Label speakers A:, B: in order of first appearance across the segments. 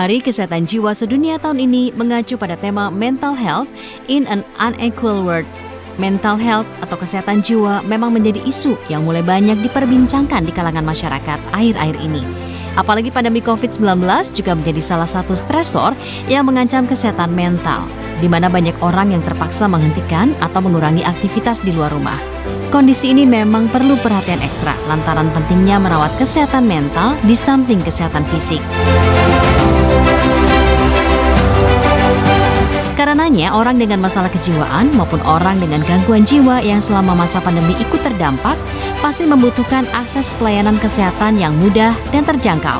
A: Hari Kesehatan Jiwa Sedunia tahun ini mengacu pada tema Mental Health in an Unequal World. Mental health atau kesehatan jiwa memang menjadi isu yang mulai banyak diperbincangkan di kalangan masyarakat akhir-akhir ini. Apalagi pandemi COVID-19 juga menjadi salah satu stresor yang mengancam kesehatan mental, di mana banyak orang yang terpaksa menghentikan atau mengurangi aktivitas di luar rumah. Kondisi ini memang perlu perhatian ekstra lantaran pentingnya merawat kesehatan mental di samping kesehatan fisik. Karenanya, orang dengan masalah kejiwaan maupun orang dengan gangguan jiwa yang selama masa pandemi ikut terdampak pasti membutuhkan akses pelayanan kesehatan yang mudah dan terjangkau.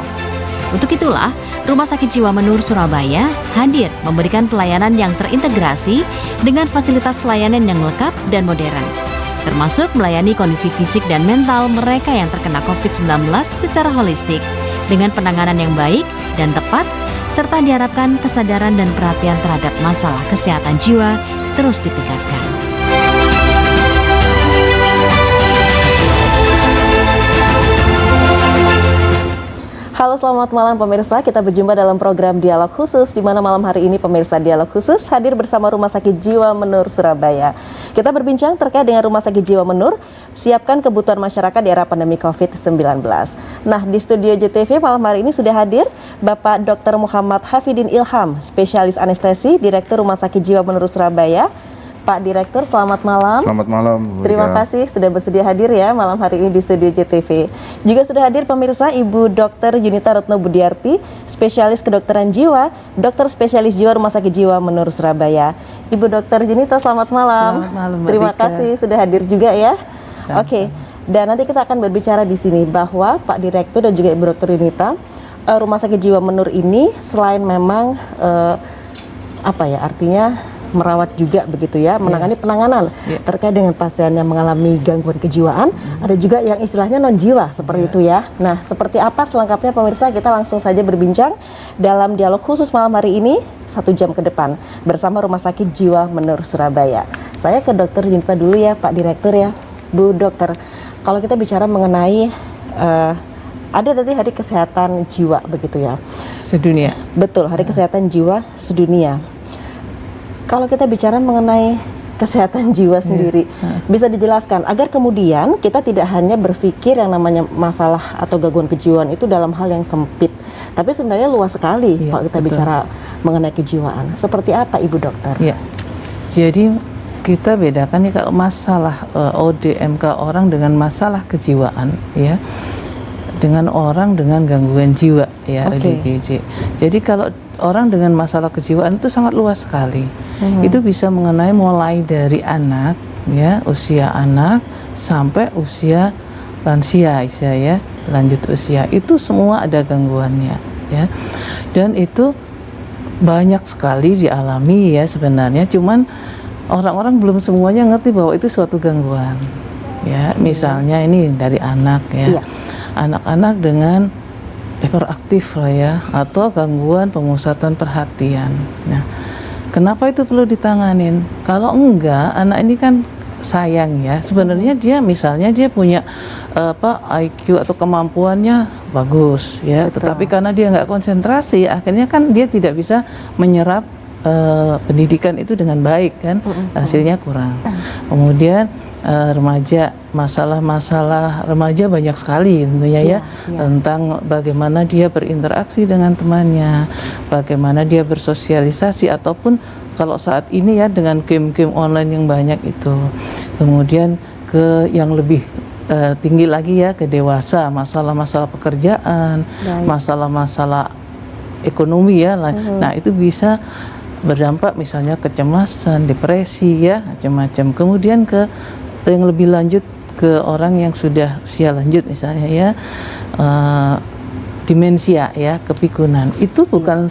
A: Untuk itulah, Rumah Sakit Jiwa Menur Surabaya hadir memberikan pelayanan yang terintegrasi dengan fasilitas layanan yang lengkap dan modern, termasuk melayani kondisi fisik dan mental mereka yang terkena COVID-19 secara holistik, dengan penanganan yang baik dan tepat, serta diharapkan kesadaran dan perhatian terhadap masalah kesehatan jiwa terus ditingkatkan.
B: Halo, selamat malam pemirsa. Kita berjumpa dalam program Dialog Khusus, di mana malam hari ini pemirsa Dialog Khusus hadir bersama Rumah Sakit Jiwa Menur Surabaya. Kita berbincang terkait dengan Rumah Sakit Jiwa Menur, siapkan kebutuhan masyarakat di era pandemi COVID-19. Nah, di studio JTV malam hari ini sudah hadir Bapak Dr. Muhammad Hafidin Ilham, spesialis anestesi, Direktur Rumah Sakit Jiwa Menur Surabaya. Pak Direktur, selamat malam.
C: Selamat malam, Bu.
B: Terima kasih sudah bersedia hadir ya malam hari ini di studio JTV. Juga sudah hadir pemirsa Ibu Dr. Yunita Retno Budiarti, spesialis kedokteran jiwa, dokter spesialis jiwa Rumah Sakit Jiwa Menur Surabaya. Ibu Dr. Yunita, selamat malam.
D: Selamat malam, Mbak
B: Terima
D: Dika.
B: kasih sudah hadir juga ya. Oke. Dan nanti kita akan berbicara di sini bahwa Pak Direktur dan juga Ibu Dr. Yunita, Rumah Sakit Jiwa Menur ini selain memang artinya merawat juga begitu ya, menangani penanganan terkait dengan pasien yang mengalami gangguan kejiwaan, ada juga yang istilahnya non jiwa seperti itu ya. Nah, seperti apa selengkapnya pemirsa, kita langsung saja berbincang dalam dialog khusus malam hari ini 1 jam ke depan bersama Rumah Sakit Jiwa Menur Surabaya. Saya ke Dr. Yunita dulu ya, Pak Direktur ya. Bu Dokter, kalau kita bicara mengenai ada tadi Hari Kesehatan Jiwa begitu ya.
D: Sedunia.
B: Betul, Hari Kesehatan Jiwa Sedunia. Kalau kita bicara mengenai kesehatan jiwa sendiri, bisa dijelaskan agar kemudian kita tidak hanya berpikir yang namanya masalah atau gangguan kejiwaan itu dalam hal yang sempit, tapi sebenarnya luas sekali kalau kita bicara mengenai kejiwaan. Seperti apa, Ibu Dokter?
D: Ya. Jadi kita bedakan nih kalau masalah ODMK orang dengan masalah kejiwaan ya, dengan orang dengan gangguan jiwa ya, ODGJ. Jadi kalau orang dengan masalah kejiwaan itu sangat luas sekali. Itu bisa mengenai mulai dari anak ya, usia anak sampai usia lansia ya, lanjut usia. Itu semua ada gangguannya ya. Dan itu banyak sekali dialami ya sebenarnya, cuman orang-orang belum semuanya ngerti bahwa itu suatu gangguan. Ya, misalnya ini dari anak ya. Anak-anak dengan hiperaktif lah ya, atau gangguan pemusatan perhatian. Nah, kenapa itu perlu ditanganin? Kalau enggak, anak ini kan sayang ya. Sebenarnya dia misalnya dia punya IQ atau kemampuannya bagus ya, tetapi karena dia nggak konsentrasi, akhirnya kan dia tidak bisa menyerap pendidikan itu dengan baik kan, hasilnya kurang. Kemudian remaja, masalah-masalah remaja banyak sekali tentunya ya, tentang bagaimana dia berinteraksi dengan temannya, bagaimana dia bersosialisasi, ataupun kalau saat ini ya dengan game-game online yang banyak itu. Kemudian ke yang lebih tinggi lagi ya, ke dewasa, masalah-masalah pekerjaan, masalah-masalah ekonomi ya. Nah, itu bisa berdampak misalnya kecemasan, depresi ya, macam-macam. Kemudian ke yang lebih lanjut ke orang yang sudah usia lanjut misalnya ya, demensia ya, kepikunan. Itu bukan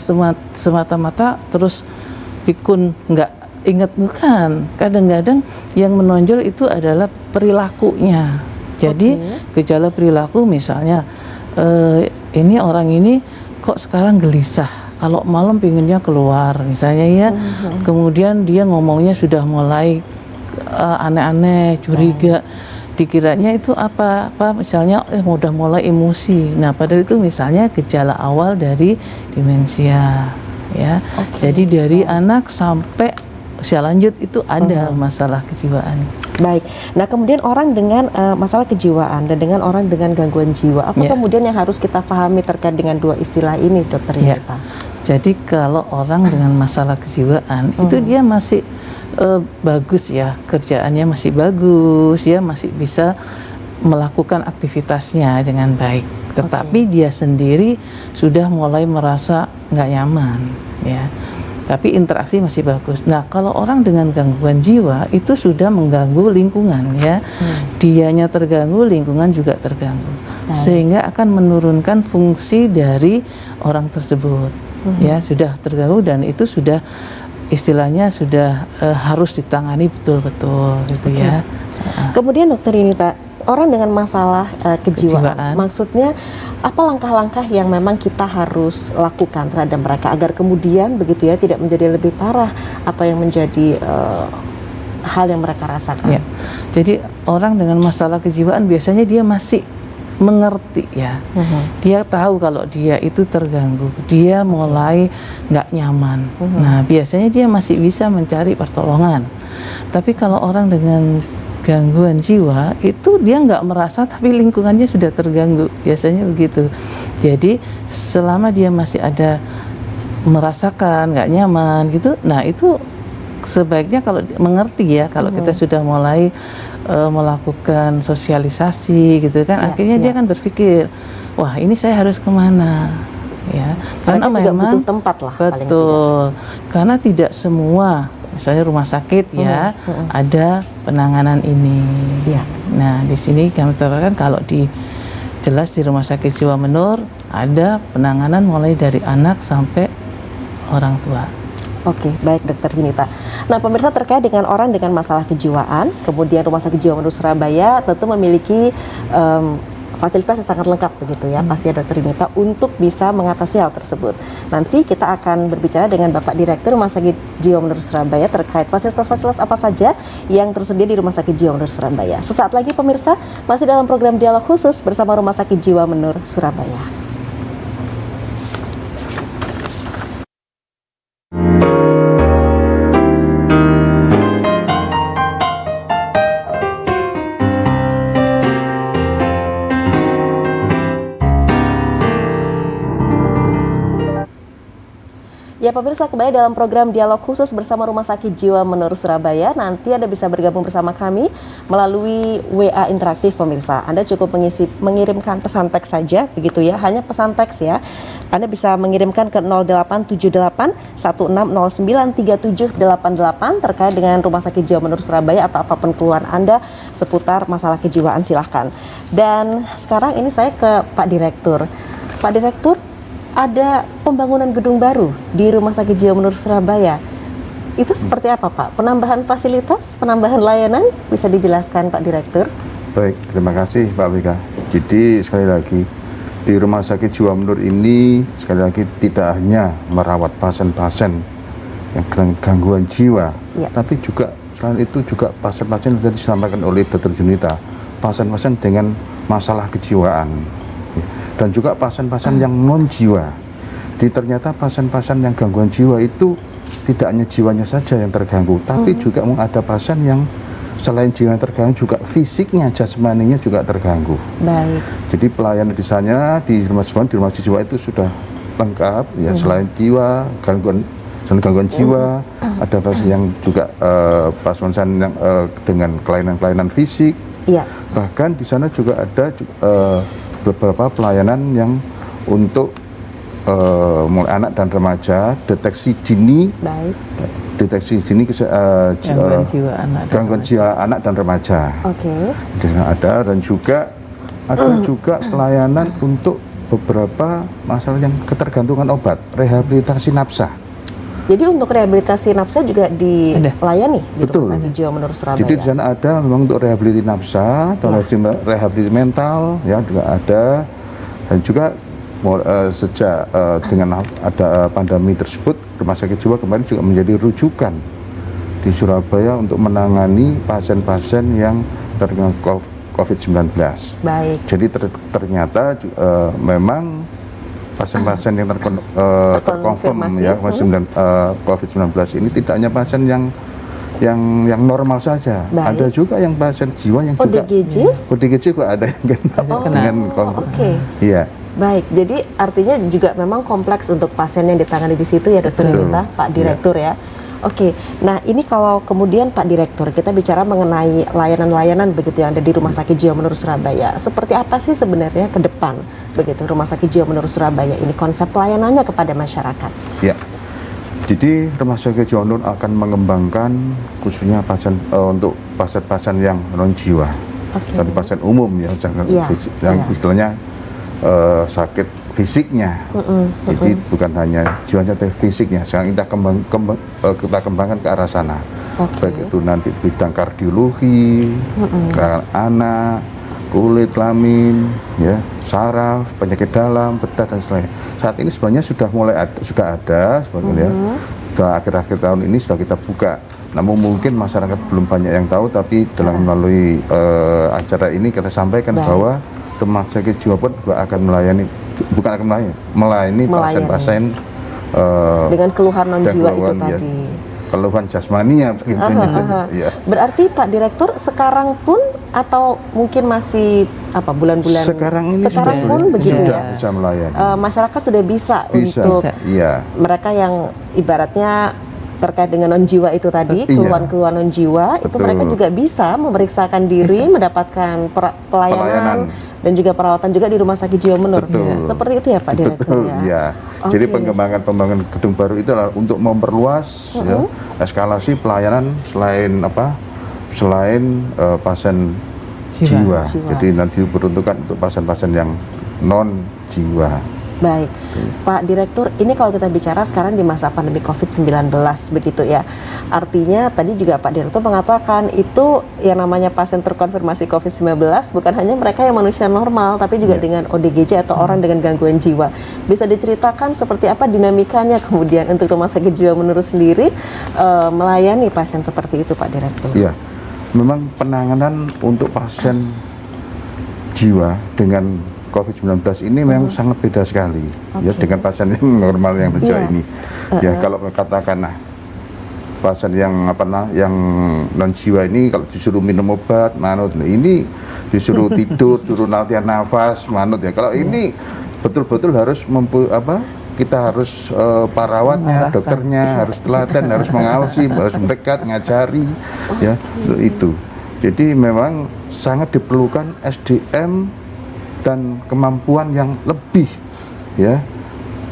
D: semata-mata terus pikun nggak ingat, bukan. Kadang-kadang yang menonjol itu adalah perilakunya. Jadi gejala perilaku misalnya ini orang ini kok sekarang gelisah, kalau malam pinginnya keluar misalnya ya. Kemudian dia ngomongnya sudah mulai aneh-aneh, curiga. dikiranya itu apa misalnya udah mulai emosi. Nah, padahal itu misalnya gejala awal dari demensia ya. Jadi dari anak sampai usia lanjut itu ada masalah kejiwaan.
B: Baik. Nah, kemudian orang dengan masalah kejiwaan dan dengan orang dengan gangguan jiwa, apa kemudian yang harus kita pahami terkait dengan dua istilah ini, Dokter Yunita?
D: Jadi kalau orang dengan masalah kejiwaan itu dia masih bagus ya, kerjaannya masih bagus ya, masih bisa melakukan aktivitasnya dengan baik. Tetapi dia sendiri sudah mulai merasa nggak nyaman ya. Tapi interaksi masih bagus. Nah, kalau orang dengan gangguan jiwa itu sudah mengganggu lingkungan ya. Dianya terganggu, lingkungan juga terganggu. Sehingga akan menurunkan fungsi dari orang tersebut. Ya, sudah terganggu dan itu sudah istilahnya sudah harus ditangani betul-betul gitu ya.
B: Kemudian Dokter Yunita, orang dengan masalah kejiwaan, maksudnya apa langkah-langkah yang memang kita harus lakukan terhadap mereka agar kemudian begitu ya tidak menjadi lebih parah apa yang menjadi hal yang mereka rasakan?
D: Ya. Jadi orang dengan masalah kejiwaan biasanya dia masih mengerti ya, dia tahu kalau dia itu terganggu, dia mulai nggak nyaman. Nah, biasanya dia masih bisa mencari pertolongan. Tapi kalau orang dengan gangguan jiwa itu dia nggak merasa, tapi lingkungannya sudah terganggu, biasanya begitu. Jadi selama dia masih ada merasakan nggak nyaman gitu, nah itu sebaiknya kalau mengerti ya, kalau kita sudah mulai melakukan sosialisasi gitu kan, akhirnya dia kan berpikir, wah ini saya harus kemana ya, karena
B: juga
D: memang
B: butuh tempat lah.
D: Betul, karena tidak semua misalnya rumah sakit ya ada penanganan ini. Nah, di sini kami terapkan kalau jelas di Rumah Sakit Jiwa Menur ada penanganan mulai dari anak sampai orang tua.
B: Oke, baik Dokter Yunita. Nah, pemirsa, terkait dengan orang dengan masalah kejiwaan, kemudian Rumah Sakit Jiwa Menur Surabaya tentu memiliki fasilitas yang sangat lengkap begitu ya, pasti ya Dokter Yunita, untuk bisa mengatasi hal tersebut. Nanti kita akan berbicara dengan Bapak Direktur Rumah Sakit Jiwa Menur Surabaya terkait fasilitas-fasilitas apa saja yang tersedia di Rumah Sakit Jiwa Menur Surabaya. Sesaat lagi pemirsa, masih dalam program Dialog Khusus bersama Rumah Sakit Jiwa Menur Surabaya. Ya pemirsa, kembali dalam program Dialog Khusus bersama Rumah Sakit Jiwa Menur Surabaya. Nanti Anda bisa bergabung bersama kami melalui WA interaktif pemirsa. Anda cukup mengirimkan pesan teks saja begitu ya, hanya pesan teks ya. Anda bisa mengirimkan ke 0878 16093788 terkait dengan Rumah Sakit Jiwa Menur Surabaya atau apapun keluhan Anda seputar masalah kejiwaan, silahkan. Dan sekarang ini saya ke Pak Direktur. Pak Direktur, ada pembangunan gedung baru di Rumah Sakit Jiwa Menur Surabaya. Itu seperti apa Pak? Penambahan fasilitas, penambahan layanan, bisa dijelaskan Pak Direktur?
C: Baik, terima kasih Pak Wika. Jadi sekali lagi, di Rumah Sakit Jiwa Menur ini sekali lagi tidak hanya merawat pasien-pasien yang dengan gangguan jiwa, tapi juga selain itu juga pasien-pasien yang tadi disampaikan oleh Dr. Yunita, pasien-pasien dengan masalah kejiwaan. Dan juga pasien-pasien yang non-jiwa. Jadi ternyata pasien-pasien yang gangguan jiwa itu tidak hanya jiwanya saja yang terganggu, tapi juga ada pasien yang selain jiwa yang terganggu juga fisiknya, jasmaninya juga terganggu.
B: Juga
C: Jadi pelayanan di sana di rumah jiwa itu sudah lengkap ya, selain jiwa, gangguan jiwa, ada pasien yang juga pasien yang dengan kelainan-kelainan fisik. Bahkan di sana juga ada beberapa pelayanan yang untuk mulai anak dan remaja, deteksi dini, gangguan jiwa anak dan remaja. Ada dan juga pelayanan untuk beberapa masalah yang ketergantungan obat, rehabilitasi nafsa.
B: Jadi untuk rehabilitasi nafsa juga dilayani di Rumah Sakit Jiwa Menur Surabaya.
C: Jadi di sana ada memang untuk rehabilitasi nafsa, rehabilitasi mental ya juga ada, dan juga sejak dengan ada pandemi tersebut, Rumah Sakit Jiwa kemarin juga menjadi rujukan di Surabaya untuk menangani pasien-pasien yang terkena COVID-19.
B: Baik.
C: Jadi ternyata memang pasien-pasien yang terkonfirm ya COVID-19 ini tidak hanya pasien yang normal saja.
B: Baik.
C: Ada juga yang pasien jiwa yang juga ODGJ juga ada yang kena dengan COVID. Iya.
B: Baik, jadi artinya juga memang kompleks untuk pasien yang ditangani di situ ya Dokter Yunita, Pak Direktur ya. Oke, nah ini kalau kemudian Pak Direktur kita bicara mengenai layanan-layanan begitu yang ada di Rumah Sakit Jiwa Menur Surabaya. Seperti apa sih sebenarnya ke depan begitu Rumah Sakit Jiwa Menur Surabaya ini konsep pelayanannya kepada masyarakat?
C: Ya, jadi Rumah Sakit Jiwa Menur akan mengembangkan khususnya untuk pasien-pasien yang non jiwa, tapi pasien umum ya, yang istilahnya sakit fisiknya, jadi bukan hanya jiwanya tapi fisiknya. Sekarang kita kembangkan ke arah sana, baik itu nanti bidang kardiologi, anak, kulit, kelamin, ya, saraf, penyakit dalam, bedah dan sebagainya. Saat ini sebenarnya sudah ada sebagainya. Akhir-akhir tahun ini sudah kita buka. Namun mungkin masyarakat belum banyak yang tahu, tapi melalui acara ini kita sampaikan bahwa Rumah Sakit Jiwa pun akan melayani pasien-pasien
B: dengan keluhan non jiwa itu tadi.
C: Keluhan jasmani ya begitu. Ya.
B: Berarti Pak Direktur sekarang pun atau mungkin masih bulan-bulan
C: sekarang
B: pun begitu
C: sudah
B: ya.
C: Bisa melayani.
B: Masyarakat sudah bisa untuk mereka yang ibaratnya terkait dengan non jiwa itu tadi, keluhan-keluhan non jiwa itu mereka juga bisa memeriksakan diri, mendapatkan pelayanan dan juga perawatan juga di Rumah Sakit Jiwa Menur. Seperti itu ya Pak Direktur ya.
C: Iya. Jadi pengembangan gedung baru itu adalah untuk memperluas eskalasi pelayanan selain pasien jiwa. Jadi nanti diperuntukkan untuk pasien-pasien yang non jiwa.
B: Baik, Pak Direktur, ini kalau kita bicara sekarang di masa pandemi COVID-19 begitu ya. Artinya tadi juga Pak Direktur mengatakan itu yang namanya pasien terkonfirmasi COVID-19 bukan hanya mereka yang manusia normal, tapi juga dengan ODGJ atau orang dengan gangguan jiwa. Bisa diceritakan seperti apa dinamikanya kemudian untuk Rumah Sakit Jiwa Menur sendiri melayani pasien seperti itu Pak Direktur?
C: Iya, memang penanganan untuk pasien jiwa dengan COVID-19 ini memang sangat beda sekali ya dengan pasien yang normal yang berjiwa ini. Ya kalau katakanlah pasien yang yang non jiwa ini kalau disuruh minum obat manut, ini disuruh tidur, suruh latihan nafas manut ya. Kalau ini betul-betul harus kita harus perawatnya, dokternya harus telaten, harus mengawasi, harus mendekat, ngajari ya itu. Jadi memang sangat diperlukan SDM dan kemampuan yang lebih ya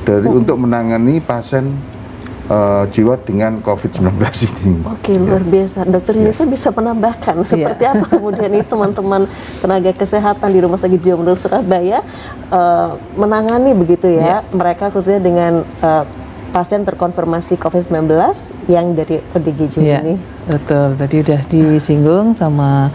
C: untuk menangani pasien jiwa dengan COVID-19 ini.
B: Oke, luar biasa. Dokter Yunita bisa menambahkan seperti apa kemudian ini teman-teman tenaga kesehatan di Rumah Sakit Jiwa Menur Surabaya menangani begitu ya mereka khususnya dengan pasien terkonfirmasi COVID-19 yang dari ODGJ ini.
D: Betul, tadi udah disinggung sama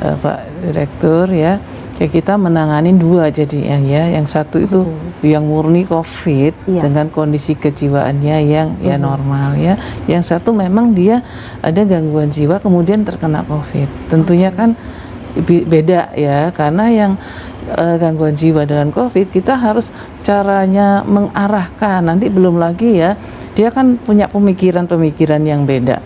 D: Pak Direktur ya. Kita menangani dua jadi yang satu itu yang murni COVID dengan kondisi kejiwaannya yang normal ya. Yang satu memang dia ada gangguan jiwa kemudian terkena COVID. Tentunya kan beda ya, karena yang gangguan jiwa dengan COVID kita harus caranya mengarahkan. Nanti belum lagi ya, dia kan punya pemikiran-pemikiran yang beda.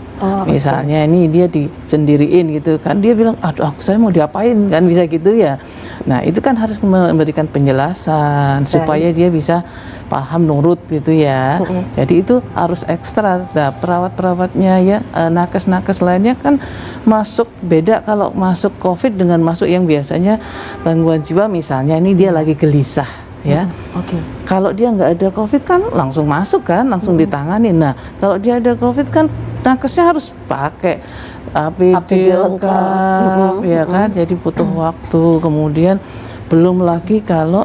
D: Misalnya ini dia disendiriin gitu kan, dia bilang aduh saya mau diapain kan, bisa gitu ya. Nah itu kan harus memberikan penjelasan supaya dia bisa paham nurut gitu ya. Jadi itu harus ekstra. Nah perawat-perawatnya ya nakes-nakes lainnya kan masuk beda kalau masuk COVID dengan masuk yang biasanya gangguan jiwa, misalnya ini dia lagi gelisah ya. Kalau dia nggak ada COVID kan langsung masuk kan, langsung ditangani. Nah kalau dia ada COVID kan nakesnya harus pakai APD lengkap ya kan, jadi butuh waktu. Kemudian belum lagi kalau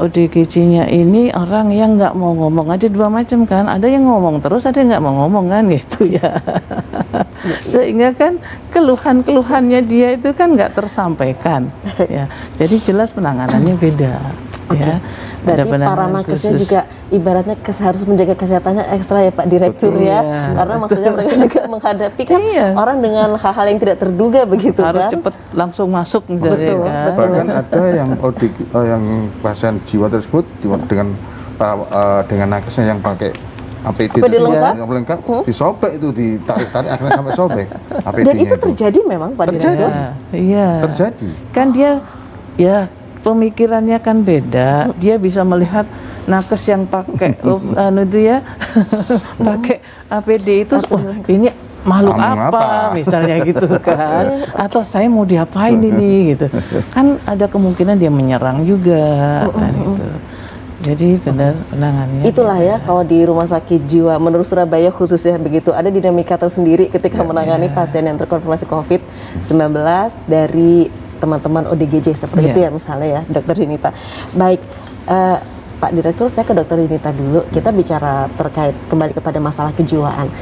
D: ODGJ-nya ini orang yang nggak mau ngomong, ada dua macam kan, ada yang ngomong terus, ada yang nggak mau ngomong kan gitu ya. Sehingga kan keluhan-keluhannya dia itu kan nggak tersampaikan ya. Jadi jelas penanganannya beda. ya. Ada
B: Berarti para
D: penanganan
B: nakesnya
D: khusus.
B: juga ibaratnya harus menjaga kesehatannya ekstra ya Pak Direktur
C: Betul.
B: ya.
D: Iya.
B: Karena maksudnya mereka juga menghadapi kan
D: Iya.
B: orang dengan hal-hal yang tidak terduga begitu
D: Harus
B: kan.
D: cepet langsung masuk misalnya
B: Betul,
D: kan.
B: betul.
C: Bahkan ada yang yang pasien jiwa tersebut dengan nakesnya yang pakai APD
B: APD
C: tersebut,
B: lengkap?
C: yang lengkap, disobek itu, ditarik-tarik akhirnya sampai sobek
B: Dan
C: APD-nya
B: itu terjadi memang Pak
C: Terjadi.
B: Direktur.
D: Iya.
C: Terjadi.
D: Kan dia ya pemikirannya kan beda. Dia bisa melihat nakes yang pakai anu itu ya pakai APD itu wah ini makhluk apa misalnya gitu kan, atau saya mau diapain ini gitu kan, ada kemungkinan dia menyerang juga kan gitu. Jadi benar penanganannya
B: Itulah
D: beda.
B: ya kalau di Rumah Sakit Jiwa menurut Surabaya khususnya begitu ada dinamika tersendiri ketika menangani pasien yang terkonfirmasi COVID-19 dari teman-teman ODGJ seperti itu ya misalnya ya Dokter Dinita. Baik Pak Direktur, saya ke Dokter Dinita dulu. Kita bicara terkait kembali kepada masalah kejiwaan.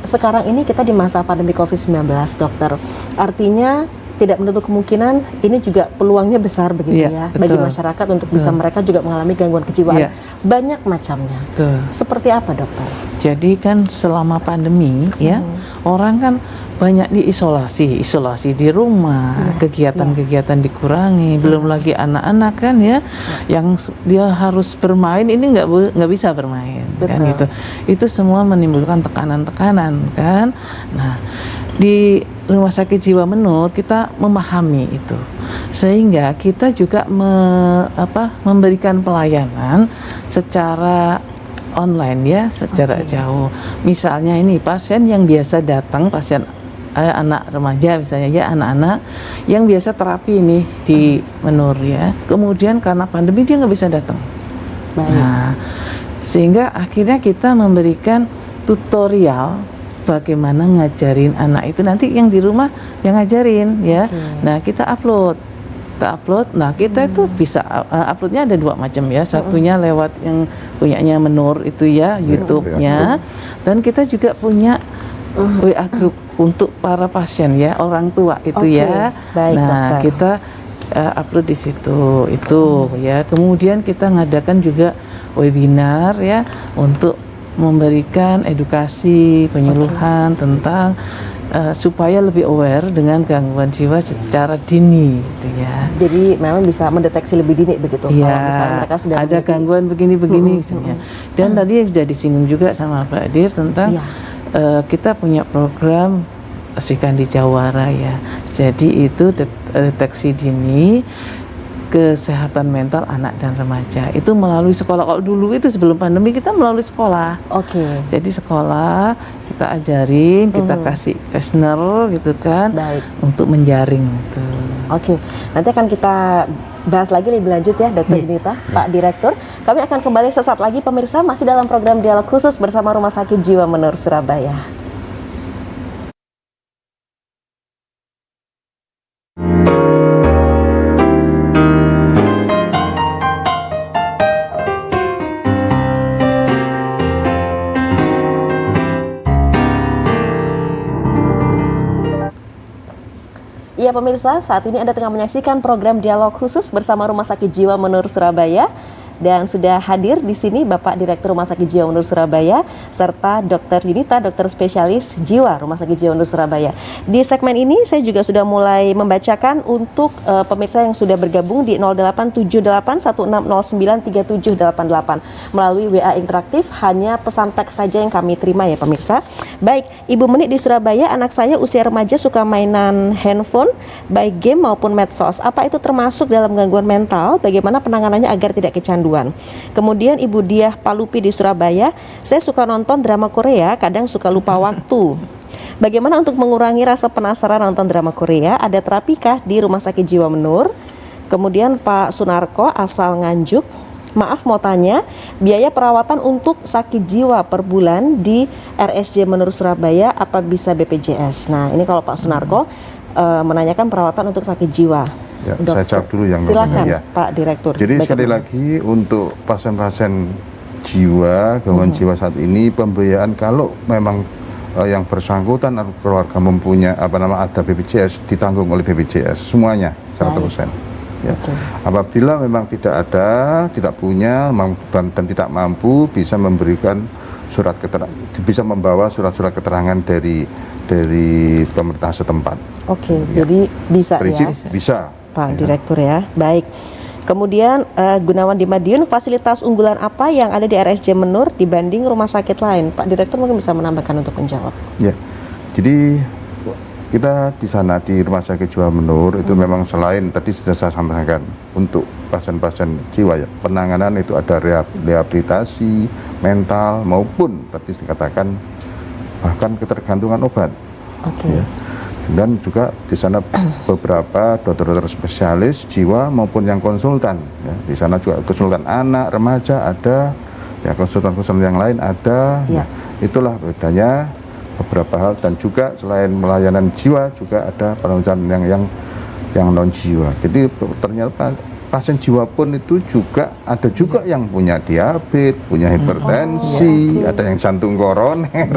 B: Sekarang ini kita di masa pandemi COVID-19 Dokter. Artinya tidak menutup kemungkinan ini juga peluangnya besar begitu
D: Iya,
B: ya bagi
D: betul.
B: masyarakat untuk bisa mereka juga mengalami gangguan kejiwaan.
D: Iya.
B: Banyak macamnya.
D: Betul.
B: Seperti apa dokter?
D: Jadi kan selama pandemi ya orang kan banyak isolasi di rumah, kegiatan-kegiatan dikurangi, belum lagi anak-anak kan ya, yang dia harus bermain ini nggak bisa bermain kan
B: Betul.
D: gitu. Itu semua menimbulkan tekanan-tekanan kan. Nah di Rumah Sakit Jiwa Menur kita memahami itu, sehingga kita juga memberikan pelayanan secara online ya, secara jauh. Misalnya ini pasien yang biasa datang, pasien anak remaja misalnya ya, anak-anak yang biasa terapi ini di Menur ya, kemudian karena pandemi dia nggak bisa datang.
B: Baik.
D: Nah, sehingga akhirnya kita memberikan tutorial bagaimana ngajarin anak itu, nanti yang di rumah yang ngajarin ya. Nah kita upload. Nah kita itu bisa uploadnya ada dua macam ya. Satunya lewat yang punyanya Menur itu ya, YouTube-nya. Dan kita juga punya WA group untuk para pasien ya, orang tua itu ya.
B: Baik,
D: nah
B: dokter.
D: kita upload di situ itu ya. Kemudian kita ngadakan juga webinar ya untuk memberikan edukasi penyuluhan tentang supaya lebih aware dengan gangguan jiwa secara dini gitu ya.
B: Jadi memang bisa mendeteksi lebih dini begitu. Kalau misalnya mereka sudah
D: ada
B: memiliki-
D: gangguan begini misalnya. Dan tadi yang sudah disinggung juga sama Pak Adir tentang kita punya program Sri Kandi Jawara ya. Jadi itu deteksi dini kesehatan mental anak dan remaja itu melalui sekolah. Kalau dulu itu sebelum pandemi kita melalui sekolah.
B: Oke.
D: Jadi sekolah kita ajarin, kita kasih questionnaire gitu kan,
B: Baik.
D: untuk menjaring gitu.
B: Oke, nanti akan kita bahas lagi lebih lanjut ya Dokter Dinita, Pak Direktur. Kami akan kembali sesaat lagi pemirsa, masih dalam program dialog khusus bersama Rumah Sakit Jiwa Menur Surabaya. Ya pemirsa, saat ini Anda tengah menyaksikan program dialog khusus bersama Rumah Sakit Jiwa Menur Surabaya. Dan sudah hadir di sini Bapak Direktur Rumah Sakit Jiwa Menur Surabaya serta Dr. Dinita, dokter spesialis jiwa Rumah Sakit Jiwa Menur Surabaya. Di segmen ini saya juga sudah mulai membacakan untuk pemirsa yang sudah bergabung di 087816093788 melalui WA interaktif, hanya pesan teks saja yang kami terima ya pemirsa. Baik, Ibu Menik di Surabaya, anak saya usia remaja suka mainan handphone, baik game maupun medsos. Apa itu termasuk dalam gangguan mental? Bagaimana penanganannya agar tidak kecanduan? Kemudian Ibu Diah Palupi di Surabaya, saya suka nonton drama Korea, kadang suka lupa waktu. Bagaimana untuk mengurangi rasa penasaran nonton drama Korea? Ada terapikah di Rumah Sakit Jiwa Menur? Kemudian Pak Sunarko asal Nganjuk, maaf mau tanya, biaya perawatan untuk sakit jiwa per bulan di RSJ Menur Surabaya apa bisa BPJS? Nah ini kalau Pak Sunarko menanyakan perawatan untuk sakit jiwa.
C: Ya, saya jawab dulu yang
B: silakan
C: ya.
B: Pak Direktur.
C: Jadi sekali
B: Bagaimana?
C: lagi untuk pasien-pasien jiwa, gangguan jiwa saat ini pembiayaan kalau memang yang bersangkutan atau keluarga mempunyai ada BPJS ditanggung oleh BPJS semuanya 100%. Ya. Apabila memang tidak ada, tidak punya dan tidak mampu, bisa memberikan bisa membawa surat-surat keterangan dari pemerintah setempat.
B: Jadi bisa
C: Prinsip
B: ya,
C: bisa.
B: Pak Direktur ya. Baik. Kemudian Gunawan di Madiun, fasilitas unggulan apa yang ada di RSJ Menur dibanding rumah sakit lain? Pak Direktur mungkin bisa menambahkan untuk menjawab.
C: Ya, jadi kita di sana di Rumah Sakit Jiwa Menur itu memang selain tadi sudah saya sampaikan untuk pasien-pasien jiwa ya, penanganan itu ada rehabilitasi mental maupun tadi dikatakan bahkan ketergantungan obat. Ya. Dan juga di sana beberapa dokter-dokter spesialis jiwa maupun yang konsultan. Ya. Di sana juga konsultan anak, remaja ada, ya konsultan-konsultan yang lain ada. Ya. Itulah bedanya beberapa hal, dan juga selain pelayanan jiwa juga ada pelayanan yang non jiwa. Jadi ternyata pasien jiwa pun itu juga ada juga yang punya diabetes, punya hipertensi, ada yang jantung koroner.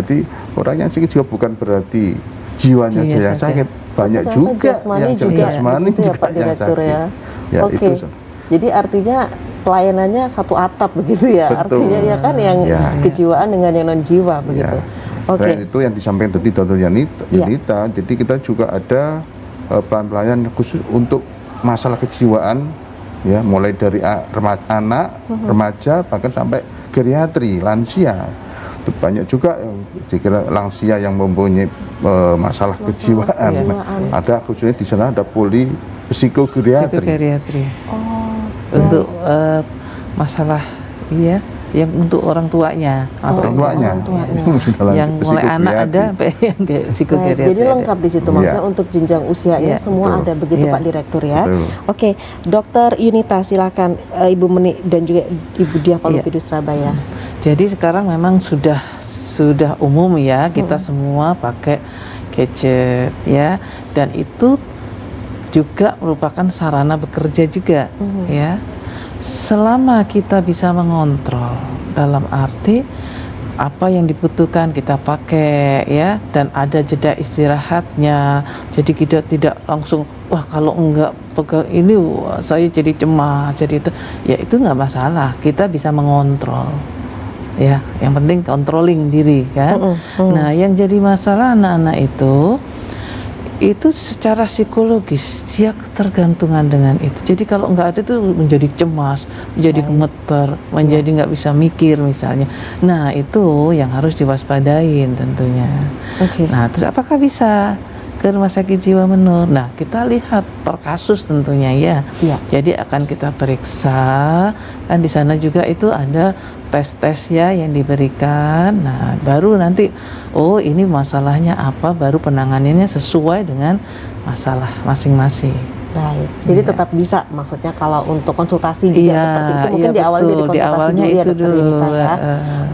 C: Jadi orang yang sakit jiwa bukan berarti jiwanya saja yang sakit, banyak juga yang jasmani juga yang sakit. Itu.
B: Jadi artinya pelayanannya satu atap begitu ya.
C: Betul.
B: Artinya ya kan yang kejiwaan dengan yang non jiwa begitu.
C: Selain itu yang disampaikan tadi Dr. Yunita, jadi kita juga ada pelayanan khusus untuk masalah kejiwaan, ya mulai dari anak, remaja bahkan sampai geriatri, lansia. Itu banyak juga yang dikira lansia yang mempunyai masalah kejiwaan. Ada khususnya di sana ada psikogeriatri.
D: Untuk masalah yang untuk orang tuanya, yang mulai anak ada yang psikogeriatri.
B: Jadi lengkap di situ maksudnya untuk jenjang usianya semua ada begitu Pak Direktur ya. Oke, Dokter Yunita silakan, Ibu Meni dan juga Ibu Diah Palupidus Surabaya.
D: Jadi sekarang memang sudah umum ya, kita semua pakai gadget ya, dan itu juga merupakan sarana bekerja juga ya. Selama kita bisa mengontrol dalam arti apa yang dibutuhkan kita pakai ya, dan ada jeda istirahatnya, jadi kita tidak langsung wah kalau enggak pegang ini saya jadi cemas, jadi itu nggak masalah, kita bisa mengontrol ya, yang penting controlling diri kan. Nah yang jadi masalah anak-anak itu secara psikologis dia ketergantungan dengan itu. Jadi kalau nggak ada itu menjadi cemas, menjadi gemeter, menjadi nggak bisa mikir misalnya. Nah itu yang harus diwaspadain tentunya. Nah terus apakah bisa ke Rumah Sakit Jiwa Menur? Nah kita lihat per kasus tentunya ya. Jadi akan kita periksa, kan di sana juga itu ada tes-tes ya yang diberikan. Nah baru nanti oh ini masalahnya apa, baru penanganannya sesuai dengan masalah masing-masing.
B: Baik, jadi tetap bisa maksudnya kalau untuk konsultasi juga seperti itu mungkin di awal dari konsultasi dulu ya Dokter Yunita ya.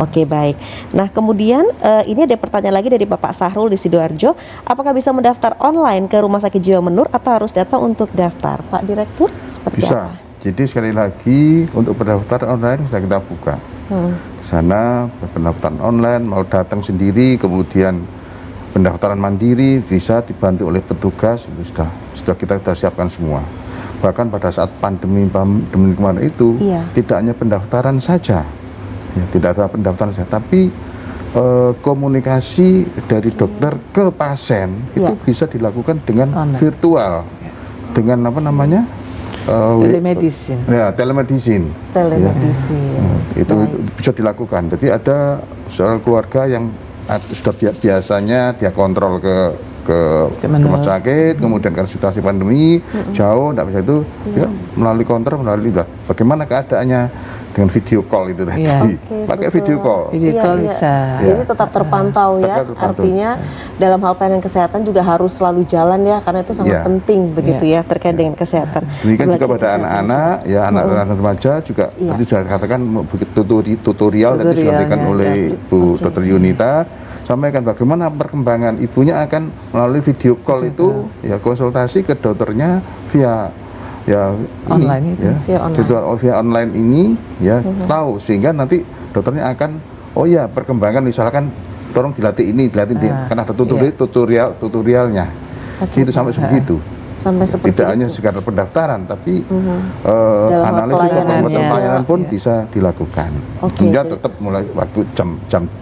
B: Oke baik. Nah kemudian ini ada pertanyaan lagi dari Bapak Sahrul di Sidoarjo, apakah bisa mendaftar online ke Rumah Sakit Jiwa Menur atau harus datang untuk daftar? Pak Direktur seperti
C: bisa.
B: apa?
C: Jadi sekali lagi untuk pendaftaran online sudah kita buka. Di sana pendaftaran online mau datang sendiri, kemudian pendaftaran mandiri bisa dibantu oleh petugas, itu sudah kita siapkan semua. Bahkan pada saat pandemi kemarin itu tidak hanya pendaftaran saja, ya, tidak ada pendaftaran saja, tapi komunikasi dari dokter ke pasien itu bisa dilakukan dengan virtual, dengan apa namanya?
D: Telemedicine.
C: Ya, telemedicine. Ya. Itu bisa dilakukan. Jadi ada seorang keluarga yang sudah biasanya dia kontrol ke rumah sakit, kemudian karena situasi pandemi jauh, tidak bisa itu, ya, melalui bagaimana keadaannya dengan video call itu tadi, pakai video call.
D: Video call bisa.
B: Jadi tetap terpantau ya. Artinya dalam hal pelayanan kesehatan juga harus selalu jalan ya, karena itu sangat penting begitu ya terkait dengan kesehatan.
C: Demikian juga pada anak-anak ya, anak-anak remaja juga tadi sudah katakan tutorial tadi disampaikan oleh Bu Dr. Yunita, sampaikan bagaimana perkembangan ibunya akan melalui video call itu ya, konsultasi ke dokternya via
D: online ini,
C: ya, via online ini ya, tahu sehingga nanti dokternya akan perkembangan misalkan tolong dilatih ini, karena ada tutorialnya. Itu sampai sebegitu.
B: Sampai seperti
C: tidak hanya
B: itu.
C: sekadar pendaftaran, tapi
B: Dalam hal
C: analisis dan
B: pelayanan
C: pembuatan
B: juga.
C: pelayanan pun
D: Ya.
C: bisa dilakukan.
B: Oke,
C: Hingga
B: jadi-
C: tetap mulai waktu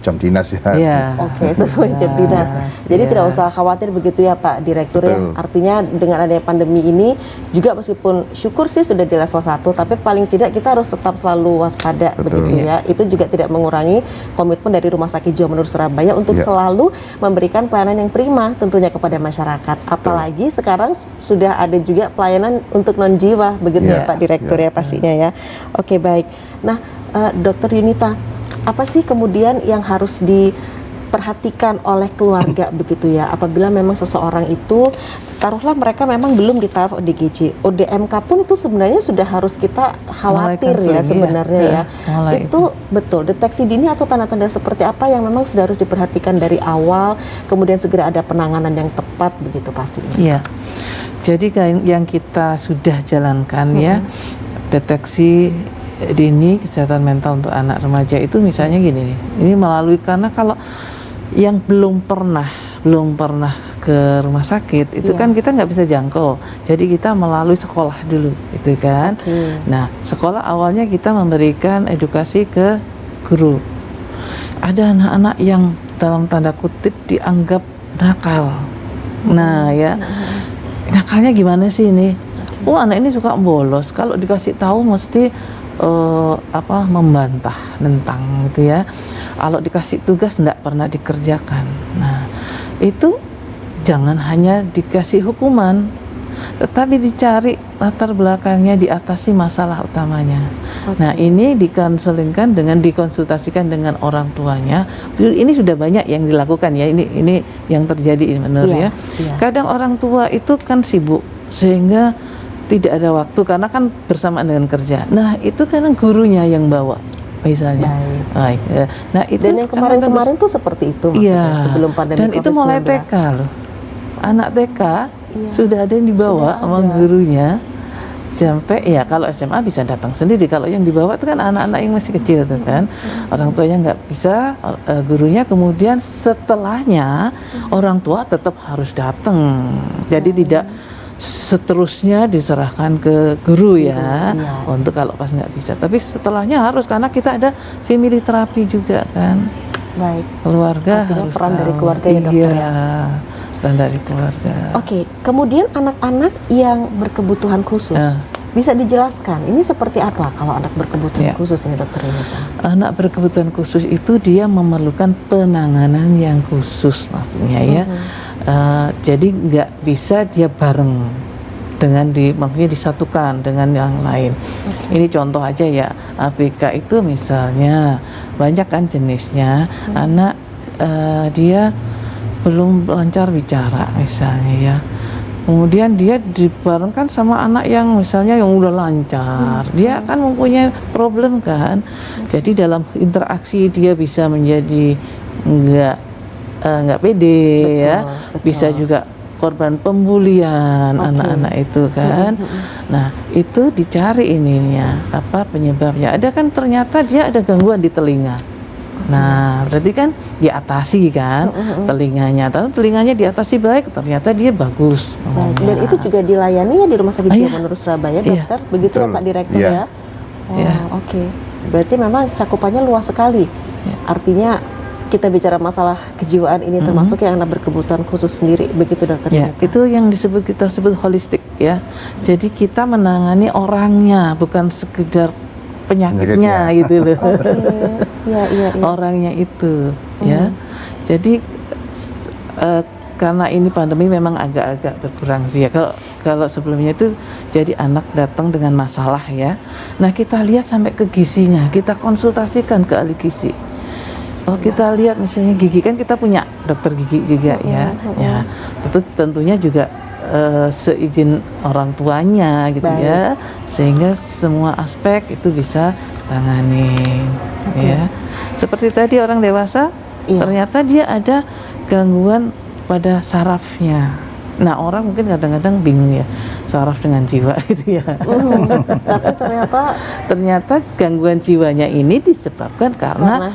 C: jam dinas ya.
D: Iya.
B: Oke, sesuai jam dinas. Jadi tidak usah khawatir begitu ya Pak Direktur ya.
C: Betul.
B: Artinya dengan adanya pandemi ini juga meskipun syukur sih sudah di level 1, tapi paling tidak kita harus tetap selalu waspada
C: Betul.
B: begitu ya. Itu juga tidak mengurangi komitmen dari Rumah Sakit Jiwa Menur Surabaya untuk
C: Ya.
B: selalu memberikan pelayanan yang prima tentunya kepada masyarakat. Apalagi sekarang sudah ada juga pelayanan untuk non jiwa begitu ya,
C: Ya.
B: Pak Direktur
C: Ya.
B: ya pastinya ya. Oke, baik. Nah, Dokter Yunita, apa sih kemudian yang harus diperhatikan oleh keluarga begitu ya apabila memang seseorang itu taruhlah mereka memang belum ditaruh ODGJ, ODMK pun itu sebenarnya sudah harus kita khawatir
D: Mulai
B: ya
D: counseling,
B: sebenarnya
D: iya.
B: ya.
D: Mulai
B: Itu betul deteksi dini atau tanda-tanda seperti apa yang memang sudah harus diperhatikan dari awal, kemudian segera ada penanganan yang tepat begitu pastinya.
D: Iya. Jadi yang kita sudah jalankan ya, deteksi dini kesehatan mental untuk anak remaja itu misalnya gini nih. Ini melalui karena kalau yang belum pernah ke rumah sakit itu
B: Iya.
D: kan kita nggak bisa jangkau. Jadi kita melalui sekolah dulu, gitu kan.
B: Oke.
D: Nah, sekolah awalnya kita memberikan edukasi ke guru. Ada anak-anak yang dalam tanda kutip dianggap nakal. Nah, ya. Nakalnya gimana sih ini? Oh, anak ini suka bolos. Kalau dikasih tahu mesti membantah, nentang gitu ya. Kalau dikasih tugas enggak pernah dikerjakan. Nah, itu jangan hanya dikasih hukuman, tetapi dicari latar belakangnya, diatasi masalah utamanya. Nah, ini dikonselingkan dengan dikonsultasikan dengan orang tuanya. Ini sudah banyak yang dilakukan ya. Ini yang terjadi menurut
B: Iya,
D: ya.
B: iya.
D: Kadang orang tua itu kan sibuk sehingga tidak ada waktu karena kan bersamaan dengan kerja. Nah, itu kadang gurunya yang bawa misalnya. Baik. Ya. Nah, itu
B: Dan yang
D: sangat
B: kemarin-kemarin
D: bagus.
B: tuh seperti itu maksudnya
D: Iya.
B: sebelum pandemi
D: Dan itu mulai
B: COVID-19.
D: TK loh. Anak TK
B: Iya.
D: sudah ada yang dibawa
B: Sudah
D: sama
B: ada.
D: gurunya. Sampai ya kalau SMA bisa datang sendiri. Kalau yang dibawa itu kan anak-anak yang masih kecil tuh kan. Orang tuanya nggak bisa, gurunya kemudian setelahnya orang tua tetap harus datang. Jadi tidak seterusnya diserahkan ke guru ya,
B: iya.
D: untuk kalau pas nggak bisa. Tapi setelahnya harus karena kita ada family terapi juga kan.
B: Baik.
D: Keluarga
B: Artinya
D: harus
B: peran dari
D: tahu.
B: keluarga ya, dokter,
D: Iya,
B: ya?
D: peran dari keluarga.
B: Oke, kemudian anak-anak yang berkebutuhan khusus
D: Ya.
B: bisa dijelaskan ini seperti apa kalau anak berkebutuhan
D: Ya.
B: khusus ini Dokter Yunita?
D: Anak berkebutuhan khusus itu dia memerlukan penanganan yang khusus maksudnya ya. Jadi nggak bisa dia bareng dengan maksudnya disatukan dengan yang lain. Ini contoh aja ya, ABK itu misalnya banyak kan jenisnya. Anak dia belum lancar bicara misalnya ya. Kemudian dia dibarengkan sama anak yang misalnya yang udah lancar, dia kan mempunyai problem kan. Jadi dalam interaksi dia bisa menjadi nggak pede ya,
B: betul.
D: bisa juga korban pembulian anak-anak itu kan. Nah itu dicari ininya apa penyebabnya. Ada kan ternyata dia ada gangguan di telinga. Nah, berarti kan diatasi kan telinganya. Tapi telinganya diatasi baik, ternyata dia bagus.
B: Baik. Dan itu juga dilayani ya di Rumah Sakit Jiwa
D: Iya.
B: Menur Surabaya,
D: Iya.
B: dokter? Begitu ya
C: Betul.
B: Pak Direktur
C: Iya.
B: ya? Oh,
D: Iya.
B: oke. Berarti memang cakupannya luas sekali.
D: Iya.
B: Artinya kita bicara masalah kejiwaan ini termasuk yang anak berkebutuhan khusus sendiri, begitu dokter?
D: Ya,
B: Yunita?
D: itu yang kita sebut holistik ya. Jadi kita menangani orangnya, bukan sekedar penyakitnya gitu loh.
B: Oke. Iya, iya, iya.
D: Orangnya itu ya. Jadi karena ini pandemi memang agak-agak berkurang sih ya. Kalau sebelumnya itu jadi anak datang dengan masalah ya. Nah, kita lihat sampai ke gizinya, kita konsultasikan ke ahli gizi. Oh, kita lihat misalnya gigi kan kita punya dokter gigi juga ya. Ya, tentunya juga seizin orang tuanya gitu
B: Baik.
D: ya, sehingga semua aspek itu bisa tanganin ya. Seperti tadi orang dewasa,
B: Iya.
D: ternyata dia ada gangguan pada sarafnya. Nah, orang mungkin kadang-kadang bingung ya, saraf dengan jiwa gitu ya.
B: Tapi
D: Ternyata gangguan jiwanya ini disebabkan karena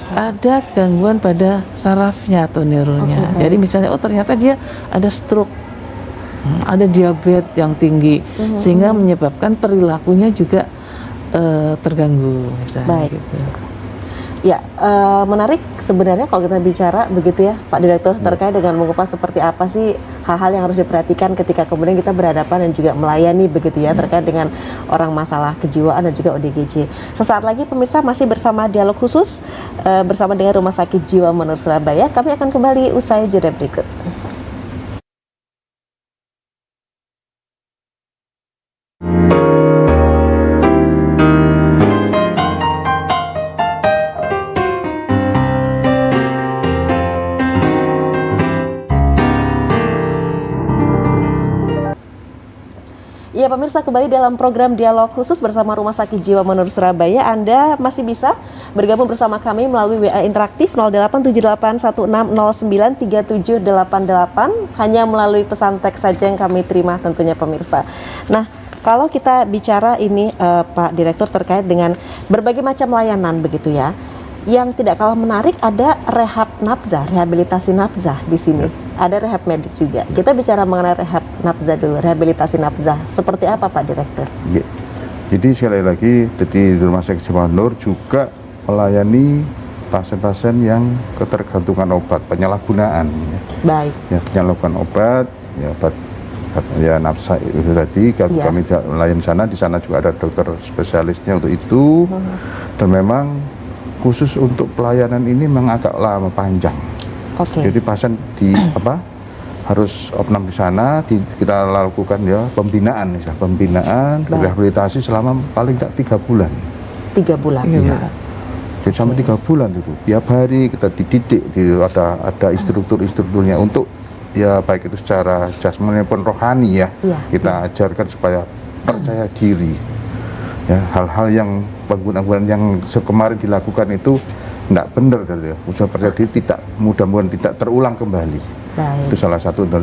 D: ada gangguan pada sarafnya atau neuronnya.
B: Oke, baik.
D: Jadi misalnya, oh ternyata dia ada stroke. ada diabetes yang tinggi, sehingga menyebabkan perilakunya juga terganggu misalnya.
B: Baik.
D: Gitu.
B: Ya, menarik sebenarnya kalau kita bicara begitu ya Pak Direktur, terkait dengan mengupas seperti apa sih hal-hal yang harus diperhatikan ketika kemudian kita berhadapan dan juga melayani begitu ya terkait dengan orang masalah kejiwaan dan juga ODGJ. Sesaat lagi pemirsa masih bersama dialog khusus bersama dengan Rumah Sakit Jiwa Manur Surabaya. Kami akan kembali usai jeda berikut. Ya pemirsa, kembali dalam program dialog khusus bersama Rumah Sakit Jiwa Manur Surabaya. Anda masih bisa bergabung bersama kami melalui WA interaktif 087816093788, hanya melalui pesan teks saja yang kami terima tentunya pemirsa. Nah, kalau kita bicara ini Pak Direktur terkait dengan berbagai macam layanan begitu ya. Yang tidak kalah menarik ada rehab nafzah, rehabilitasi nafzah di sini. Ada rehab medik juga. Kita bicara mengenai rehab nafzah dulu, rehabilitasi nafzah. Seperti apa Pak Direktur?
C: Ya. Jadi sekali lagi di Rumah Sakit Jiwa Manur juga melayani pasien-pasien yang ketergantungan obat, penyalahgunaan. Ya.
B: Baik.
C: Ya, penyalahgunaan obat, ya obat ya nafsa itu tadi kami melayani sana. Di sana juga ada dokter spesialisnya untuk itu. Dan memang khusus untuk pelayanan ini memang agak lama panjang.
B: Oke.
C: Jadi pasien harus opnam di sana, kita lakukan ya pembinaan, rehabilitasi selama paling tidak 3 bulan.
B: 3 bulan.
C: Iya. Jadi sampai 3 bulan itu. Tiap hari kita dididik, ada instrukturnya untuk ya baik itu secara jasmani maupun rohani ya. Kita ajarkan supaya percaya diri. Ya, hal-hal yang penggunaan yang kemarin dilakukan itu tidak benar gitu ya. Usaha percaya diri mudah-mudahan tidak terulang kembali.
B: Baik.
C: Itu salah satu untuk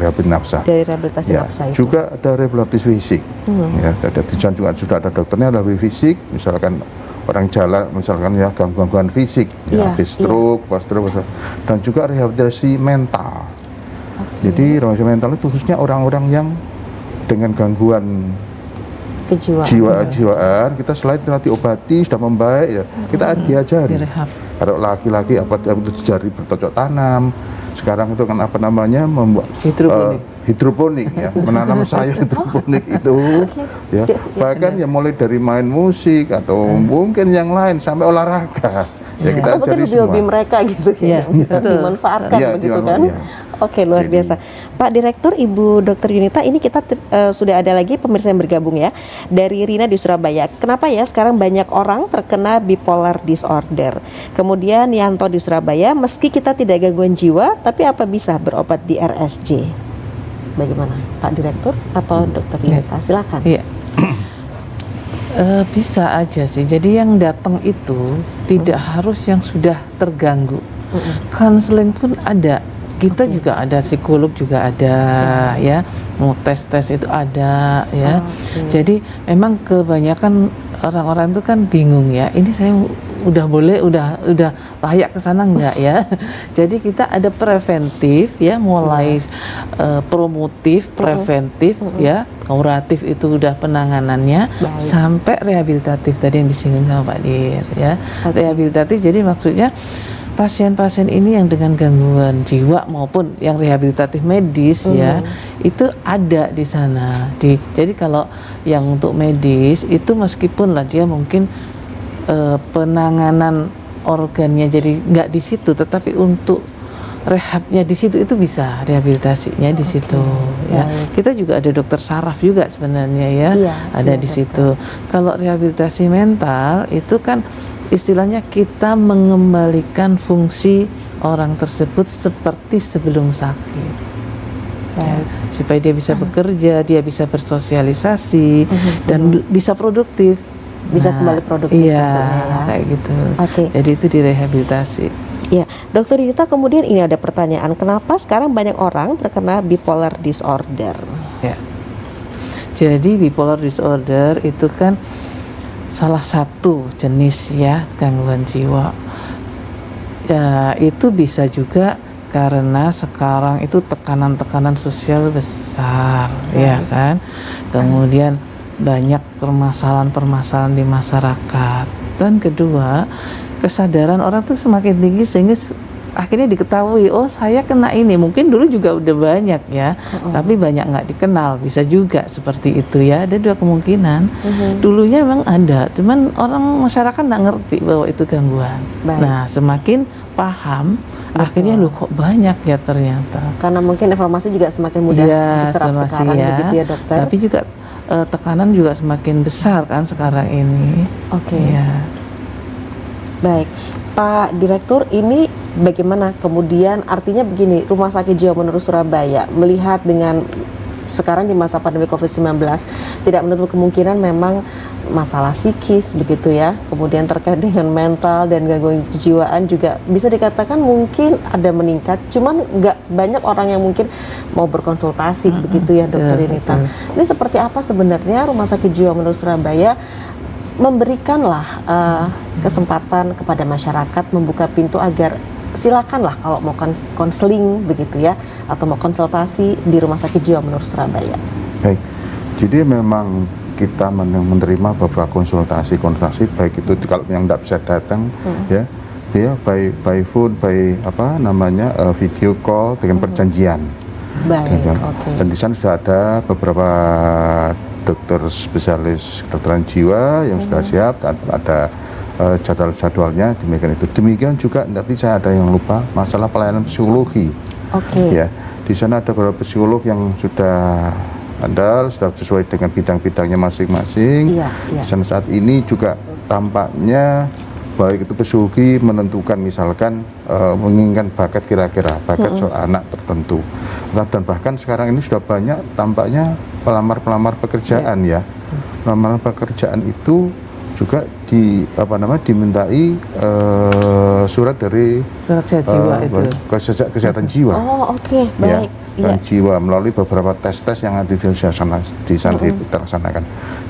C: rehabilitasi nafsa.
B: Dari rehabilitasi nafsa itu.
C: Juga ada rehabilitasi fisik. Ya, di sana juga sudah ada dokternya, ada fisik, misalkan orang jalan, misalkan ya gangguan fisik, habis stroke, post-stroke, dan juga rehabilitasi mental. Jadi rehabilitasi mental itu khususnya orang-orang yang dengan gangguan kejiwaan, kita selain diobati sudah membaik ya, kita diajari. Kalau laki-laki itu jari bercocok tanam, sekarang itu kan membuat hidroponik ya, menanam sayur hidroponik itu ya, bahkan ya mulai dari main musik atau mungkin yang lain sampai olahraga. Ya, kita
B: mungkin hobi mereka gitu ya, bisa dimanfaatkan begitu kan. Oke, luar biasa. Pak Direktur, Ibu Dr. Yunita, ini kita sudah ada lagi pemirsa yang bergabung ya, dari Rina di Surabaya. Kenapa ya sekarang banyak orang terkena bipolar disorder? Kemudian Yanto di Surabaya, meski kita tidak gangguan jiwa, tapi apa bisa berobat di RSJ? Bagaimana Pak Direktur atau Dr. Yunita? Silakan.
D: Iya. Bisa aja sih. Jadi yang datang itu tidak harus yang sudah terganggu. Konseling pun ada. Kita juga ada, psikolog juga ada, ya. Mau tes itu ada, ya. Jadi memang kebanyakan orang-orang itu kan bingung ya. Ini saya udah boleh, udah layak ke sana enggak ya? Jadi kita ada preventif ya, mulai promotif, preventif ya, kuratif itu udah penanganannya, sampai rehabilitatif tadi yang disinggung sama Pak Dir ya. Rehabilitatif jadi maksudnya pasien-pasien ini yang dengan gangguan jiwa maupun yang rehabilitatif medis ya, itu ada di sana. Jadi kalau yang untuk medis itu meskipun lah dia mungkin penanganan organnya jadi nggak di situ, tetapi untuk rehabnya di situ itu bisa, rehabilitasinya di situ ya. Kita juga ada dokter saraf juga sebenarnya ya, ada di situ. Kalau rehabilitasi mental itu kan istilahnya kita mengembalikan fungsi orang tersebut seperti sebelum sakit. Ya, supaya dia bisa bekerja, dia bisa bersosialisasi dan bisa produktif.
B: Bisa kembali produktif tentunya ya.
D: Kayak gitu. Jadi itu direhabilitasi.
B: Ya, Dokter Yunita, kemudian ini ada pertanyaan, kenapa sekarang banyak orang terkena bipolar disorder?
D: Ya. Jadi bipolar disorder itu kan salah satu jenis ya gangguan jiwa. Ya, itu bisa juga karena sekarang itu tekanan-tekanan sosial besar, ya kan. Kemudian banyak permasalahan-permasalahan di masyarakat. Dan kedua, kesadaran orang tuh semakin tinggi sehingga akhirnya diketahui, oh saya kena ini. Mungkin dulu juga udah banyak ya, tapi banyak nggak dikenal, bisa juga seperti itu ya. Ada dua kemungkinan. Dulunya memang ada, cuman orang masyarakat nggak ngerti bahwa itu gangguan.
B: Baik.
D: Nah, semakin paham, akhirnya lu kok banyak ya ternyata.
B: Karena mungkin informasi juga semakin mudah
D: Iya,
B: diserap
D: informasi
B: sekarang begitu ya dokter.
D: Tapi juga tekanan juga semakin besar kan sekarang ini.
B: Oke.
D: Ya.
B: Baik, Pak Direktur, ini bagaimana kemudian artinya begini, Rumah Sakit Jiwa Menur Surabaya melihat dengan sekarang di masa pandemi COVID-19 tidak menutup kemungkinan memang masalah psikis begitu ya, kemudian terkait dengan mental dan gangguan kejiwaan juga bisa dikatakan mungkin ada meningkat, cuman nggak banyak orang yang mungkin mau berkonsultasi begitu ya Dokter Yunita. Ini seperti apa sebenarnya Rumah Sakit Jiwa Menur Surabaya memberikanlah kesempatan kepada masyarakat, membuka pintu agar silakanlah kalau mau konseling begitu ya, atau mau konsultasi di Rumah Sakit Jiwa Menur Surabaya.
C: Baik, jadi memang kita menerima beberapa konsultasi baik itu kalau yang tidak bisa datang ya by phone, by video call dengan perjanjian.
B: Baik,
C: oke. Dan di sana sudah ada beberapa dokter spesialis kedokteran jiwa yang sudah siap, dan ada jadwal-jadwalnya, demikian itu. Demikian juga nanti saya ada yang lupa masalah pelayanan psikologi.
B: Oke.
C: Ya, di sana ada beberapa psikolog yang sudah andal, sudah sesuai dengan bidang-bidangnya masing-masing.
B: Iya.
C: Di sana saat ini juga tampaknya baik itu psikologi menentukan misalkan menginginkan bakat kira-kira bakat soal anak tertentu, dan bahkan sekarang ini sudah banyak tampaknya pelamar pekerjaan ya. Pelamar pekerjaan itu juga dimintai surat dari
D: Surat sehat jiwa itu.
C: Kesehatan jiwa.
B: Oh, oke, baik.
C: Dan jiwa melalui beberapa tes-tes yang ada di sana dilaksanakan.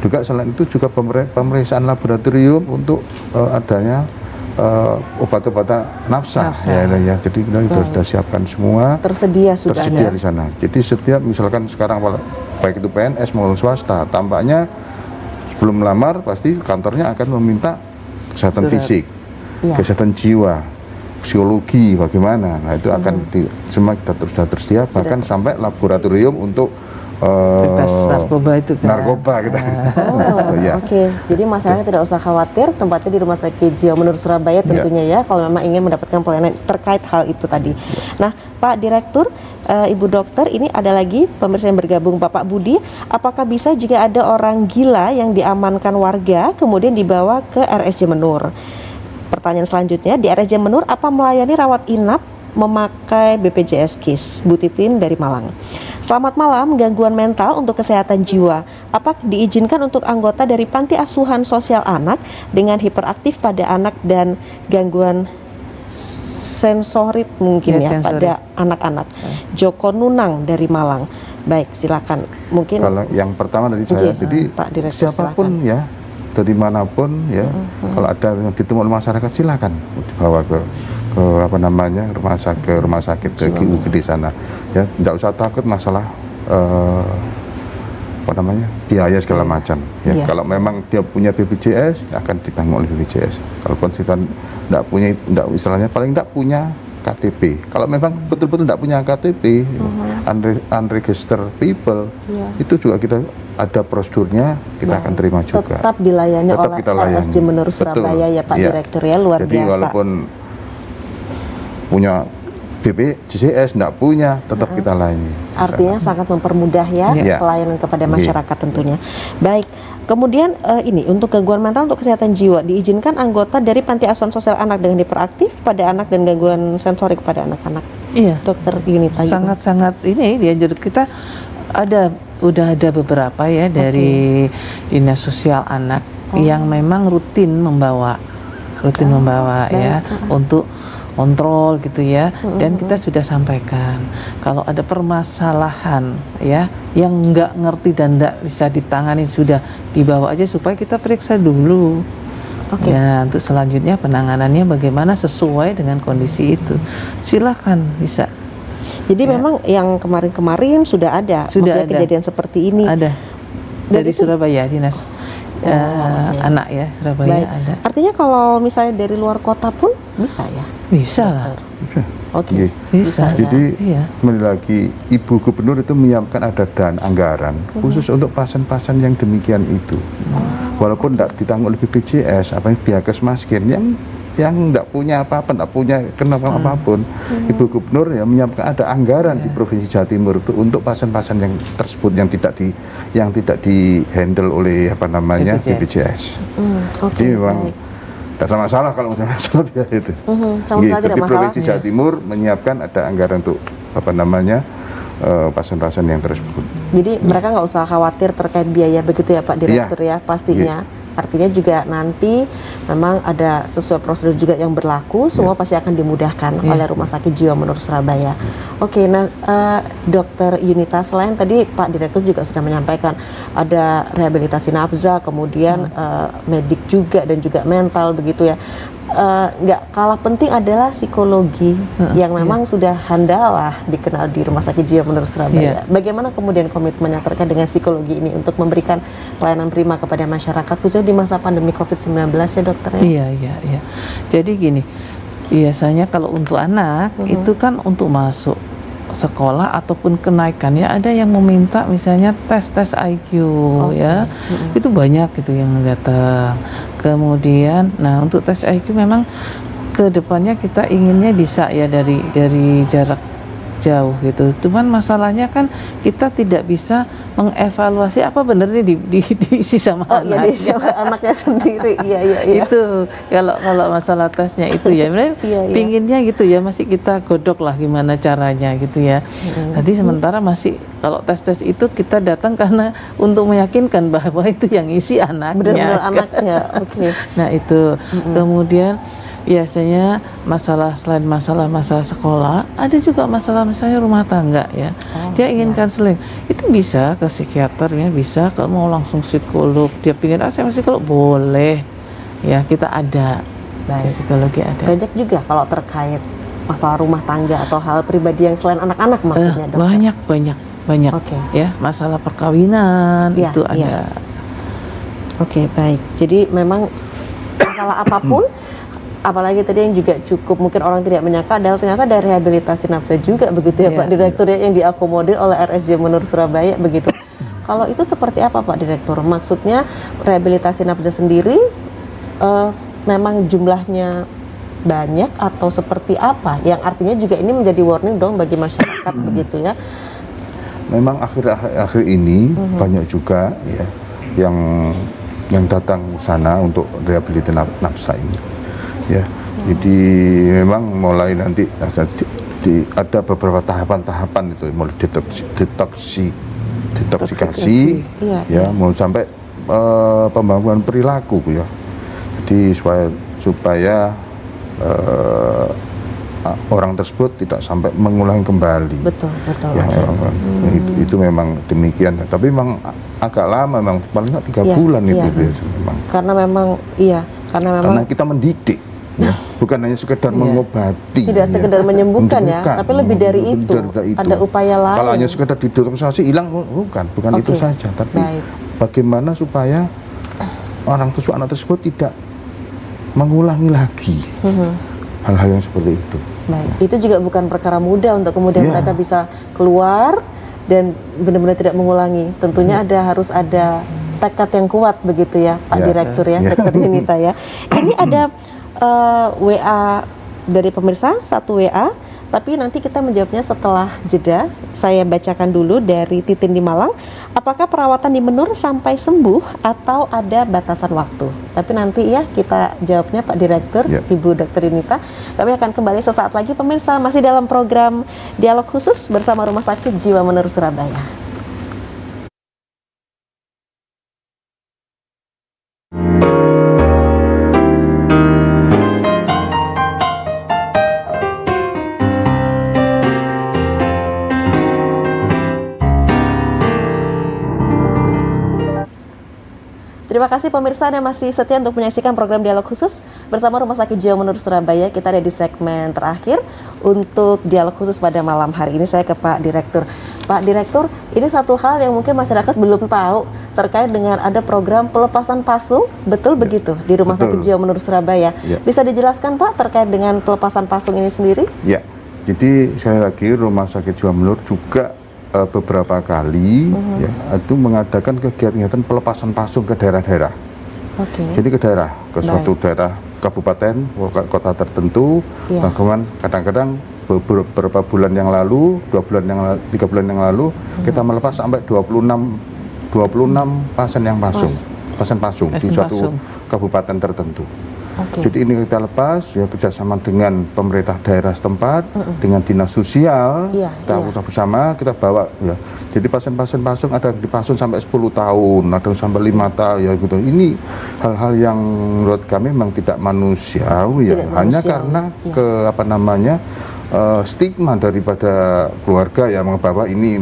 C: Juga selain itu juga pemeriksaan laboratorium untuk adanya obat-obatan nafsa. Ya. Jadi kita sudah siapkan semua.
B: Tersedia
C: ya? Di sana. Jadi setiap misalkan sekarang baik itu PNS maupun swasta, tampaknya sebelum melamar pasti kantornya akan meminta kesehatan fisik, kesehatan jiwa, psikologi bagaimana. Nah itu akan semua kita sudah tersedia, bahkan sampai laboratorium untuk
D: bebas narkoba itu kan.
C: Narkoba kita.
B: Oke. Jadi masyarakat tidak usah khawatir, tempatnya di Rumah Sakit Jiwa Menur Surabaya tentunya ya, kalau memang ingin mendapatkan pelayanan terkait hal itu tadi. Nah, Pak Direktur, Ibu Dokter, ini ada lagi pemirsa yang bergabung, Bapak Budi. Apakah bisa jika ada orang gila yang diamankan warga kemudian dibawa ke RSJ Menur? Pertanyaan selanjutnya, di RSJ Menur apa melayani rawat inap memakai BPJS KIS? Bu Titin dari Malang. Selamat malam, gangguan mental untuk kesehatan jiwa. Apa diizinkan untuk anggota dari panti asuhan sosial anak dengan hiperaktif pada anak dan gangguan sensorit mungkin pada anak-anak? Joko Nunang dari Malang. Baik, silakan. Mungkin
C: kalau yang pertama dari saya, jadi
B: Pak Direktur,
C: siapapun silakan. Ya, dari manapun ya, kalau ada yang ditemui masyarakat silakan dibawa ke rumah sakit GUG di sana ya, tidak usah takut masalah biaya segala macam ya. Kalau memang dia punya BPJS akan ditanggung oleh BPJS. Kalau konsultan istilahnya paling tidak punya KTP, kalau memang betul-betul tidak punya KTP, unregistered people, itu juga kita ada prosedurnya, kita akan terima juga.
B: Tetap dilayani oleh RSJ Menur Surabaya ya Pak Direktur ya, luar
C: Jadi
B: biasa.
C: walaupun punya BPJS, tidak punya, tetap kita layani.
B: Artinya sangat mempermudah ya pelayanan kepada masyarakat tentunya. Baik, kemudian ini untuk gangguan mental untuk kesehatan jiwa diizinkan anggota dari panti asuhan sosial anak dengan hiperaktif pada anak dan gangguan sensorik pada anak-anak. Iya, Dokter Yunita.
D: Sangat-sangat ini dia, jadi kita udah ada beberapa ya dari Dinas Sosial Anak yang memang rutin membawa ya untuk kontrol gitu ya, dan kita sudah sampaikan kalau ada permasalahan ya yang nggak ngerti dan nggak bisa ditangani, sudah dibawa aja supaya kita periksa dulu
B: Oke.
D: Ya, untuk selanjutnya penanganannya bagaimana sesuai dengan kondisi itu. Silakan bisa.
B: Jadi memang yang kemarin-kemarin sudah ada,
D: Sudah
B: maksudnya
D: ada.
B: kejadian seperti ini.
D: Ada
B: Dan
D: dari
B: itu-
D: Surabaya, dinas
B: oke.
D: anak ya, Surabaya
B: Baik.
D: ada.
B: Artinya kalau misalnya dari luar kota pun bisa ya?
D: Bisa lah.
B: Oke.
C: Iya.
D: Bisa.
B: ya.
C: Jadi
D: Iya.
C: kembali lagi Ibu Gubernur itu menyiapkan ada dan anggaran khusus untuk pasien-pasien yang demikian itu. Walaupun tidak ditanggung oleh BPJS, apa biaya kesmaskin yang tidak punya apa-apa, tidak punya kenapa apapun, Ibu Gubernur ya menyiapkan ada anggaran di Provinsi Jawa Timur itu untuk pasien-pasien yang tersebut yang tidak di handle oleh apa namanya BPJS.
B: Oke.
C: Jadi memang
B: Baik.
C: tidak ada masalah kalau misalnya masalah biaya itu.
B: Sama
C: Gitu.
B: sekali tidak
C: Jadi
B: masalah.
C: Provinsi Jawa Timur menyiapkan ada anggaran untuk apa namanya pasien-pasien yang tersebut.
B: Jadi mereka nggak usah khawatir terkait biaya begitu ya Pak Direktur ya pastinya. Artinya juga nanti memang ada sesuai prosedur juga yang berlaku, semua pasti akan dimudahkan oleh Rumah Sakit Jiwa Menur Surabaya. Oke, nah Dokter Yunita, selain tadi Pak Direktur juga sudah menyampaikan ada rehabilitasi nafza, kemudian medik juga dan juga mental begitu ya. Nggak kalah penting adalah psikologi yang memang sudah handalah dikenal di Rumah Sakit Jiwa Menur Surabaya. Bagaimana kemudian komitmennya terkait dengan psikologi ini untuk memberikan pelayanan prima kepada masyarakat khususnya di masa pandemi COVID-19 ya dokter ya?
D: Iya. Jadi gini, biasanya kalau untuk anak itu kan untuk masuk sekolah ataupun kenaikannya ada yang meminta misalnya tes IQ ya. Itu banyak gitu yang datang. Kemudian nah untuk tes IQ memang ke depannya kita inginnya bisa ya dari jarak jauh gitu. Cuman masalahnya kan kita tidak bisa mengevaluasi apa benernya diisi sama
B: Jadi anaknya sendiri, iya.
D: Itu kalau masalah tesnya itu ya, pinginnya gitu ya masih kita godok lah gimana caranya gitu ya. Nanti sementara masih kalau tes itu kita datang karena untuk meyakinkan bahwa itu yang isi anaknya.
B: Benar-benar anaknya, oke.
D: Nah itu kemudian biasanya selain masalah sekolah, ada juga masalah misalnya rumah tangga ya. Dia ingin konseling, itu bisa ke psikiater ya, bisa kalau mau langsung psikolog. Dia pingin saya psikolog boleh, ya kita ada.
B: Baik.
D: Psikologi ada.
B: Banyak juga kalau terkait masalah rumah tangga atau hal pribadi yang selain anak-anak maksudnya dokter.
D: Banyak.
B: Oke.
D: Ya masalah perkawinan
B: Iya,
D: itu
B: iya.
D: ada.
B: Oke, baik. Jadi memang masalah apapun, apalagi tadi yang juga cukup mungkin orang tidak menyangka adalah ternyata ada rehabilitasi nafsa juga begitu ya
D: Iya.
B: Pak Direktur ya, yang diakomodir oleh RSJ Menur Surabaya begitu. Kalau itu seperti apa Pak Direktur? Maksudnya rehabilitasi nafsa sendiri memang jumlahnya banyak atau seperti apa? Yang artinya juga ini menjadi warning dong bagi masyarakat begitu ya.
C: Memang akhir ini banyak juga ya yang datang ke sana untuk rehabilitasi nafsa ini. Ya, jadi memang mulai nanti ada beberapa tahapan itu, mulai detoksikasi,
B: Iya.
C: mau sampai pembangunan perilaku ya. Jadi supaya orang tersebut tidak sampai mengulangi kembali.
B: Betul.
C: Ya, itu memang demikian. Tapi memang agak lama, memang paling nggak 3 bulan itu biasa memang. Karena kita mendidik, ya. Bukan hanya sekedar mengobati.
B: Tidak sekedar menyembuhkan ya, tapi lebih dari itu. Ada upaya lain.
C: Kalau hanya sekedar didetoksasi hilang, bukan itu saja. Tapi bagaimana supaya anak tersebut tidak mengulangi lagi hal-hal yang seperti itu.
B: Baik, itu juga bukan perkara mudah untuk kemudian mereka bisa keluar dan benar-benar tidak mengulangi. Tentunya harus ada tekad yang kuat begitu ya, Pak Direktur ya, Dr. Yunita ya. Ini ada WA dari pemirsa, 1 WA, tapi nanti kita menjawabnya setelah jeda. Saya bacakan dulu dari Titin di Malang. Apakah perawatan di Menur sampai sembuh atau ada batasan waktu? Tapi nanti ya kita jawabnya Pak Direktur, Ibu Dr. Yunita. Kami akan kembali sesaat lagi pemirsa, masih dalam program Dialog Khusus bersama Rumah Sakit Jiwa Menur Surabaya. Terima kasih pemirsa yang masih setia untuk menyaksikan program Dialog Khusus bersama Rumah Sakit Jiwa Menur Surabaya. Kita ada di segmen terakhir untuk Dialog Khusus pada malam hari ini. Saya ke Pak Direktur. Pak Direktur, ini satu hal yang mungkin masyarakat belum tahu terkait dengan ada program pelepasan pasung, betul begitu, di Rumah Sakit Jiwa Menur Surabaya. Bisa dijelaskan Pak terkait dengan pelepasan pasung ini sendiri?
C: Ya, jadi sekali lagi Rumah Sakit Jiwa Menur juga beberapa kali ya itu mengadakan kegiatan pelepasan pasung ke daerah-daerah. Jadi ke daerah, ke suatu daerah kabupaten, kota tertentu, bahkan kadang-kadang beberapa bulan yang lalu, 2 bulan yang lalu, 3 bulan yang lalu kita melepas sampai 26 pasien yang pasien pasung di suatu kabupaten tertentu. Jadi ini kita lepas ya kerjasama dengan pemerintah daerah setempat, dengan dinas sosial, kita bersama kita bawa ya. Jadi pasien-pasien pasung ada yang dipasung sampai 10 tahun, ada yang sampai 5 tahun ya gitu. Ini hal-hal yang menurut kami memang tidak manusiawi ya, hanya karena stigma daripada keluarga ya bahwa ini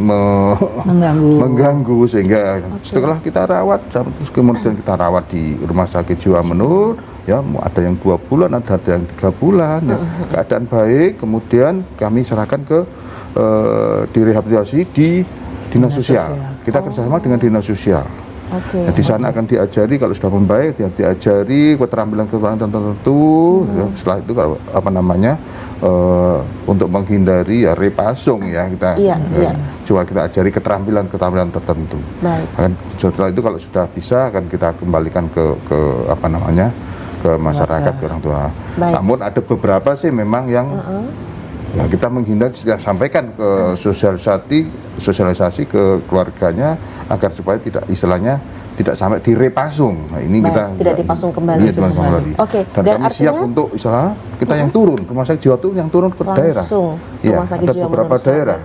C: mengganggu sehingga setelah kita rawat kemudian kita rawat di Rumah Sakit Jiwa Menur ya ada yang 2 bulan ada yang 3 bulan ya, keadaan baik kemudian kami serahkan ke direhabilitasi di dinas sosial. Kita kerjasama dengan dinas sosial. Nah, di sana akan diajari kalau sudah membaik diajari keterampilan tertentu ya, setelah itu kalau untuk menghindari ya repasung ya kita coba kita ajari keterampilan tertentu. Setelah itu kalau sudah bisa akan kita kembalikan ke masyarakat, ke orang tua. Namun ada beberapa sih memang yang ya kita menghindari, sudah sampaikan ke sosialisasi ke keluarganya agar supaya tidak istilahnya tidak sampai direpasung. Nah, ini kita
B: tidak dipasung kembali.
C: Dan kami siap untuk istilah kita yang turun Rumah Sakit Jiwa turun ke daerah.
B: Rumah Sakit
C: ada
B: Jiwa
C: beberapa daerah.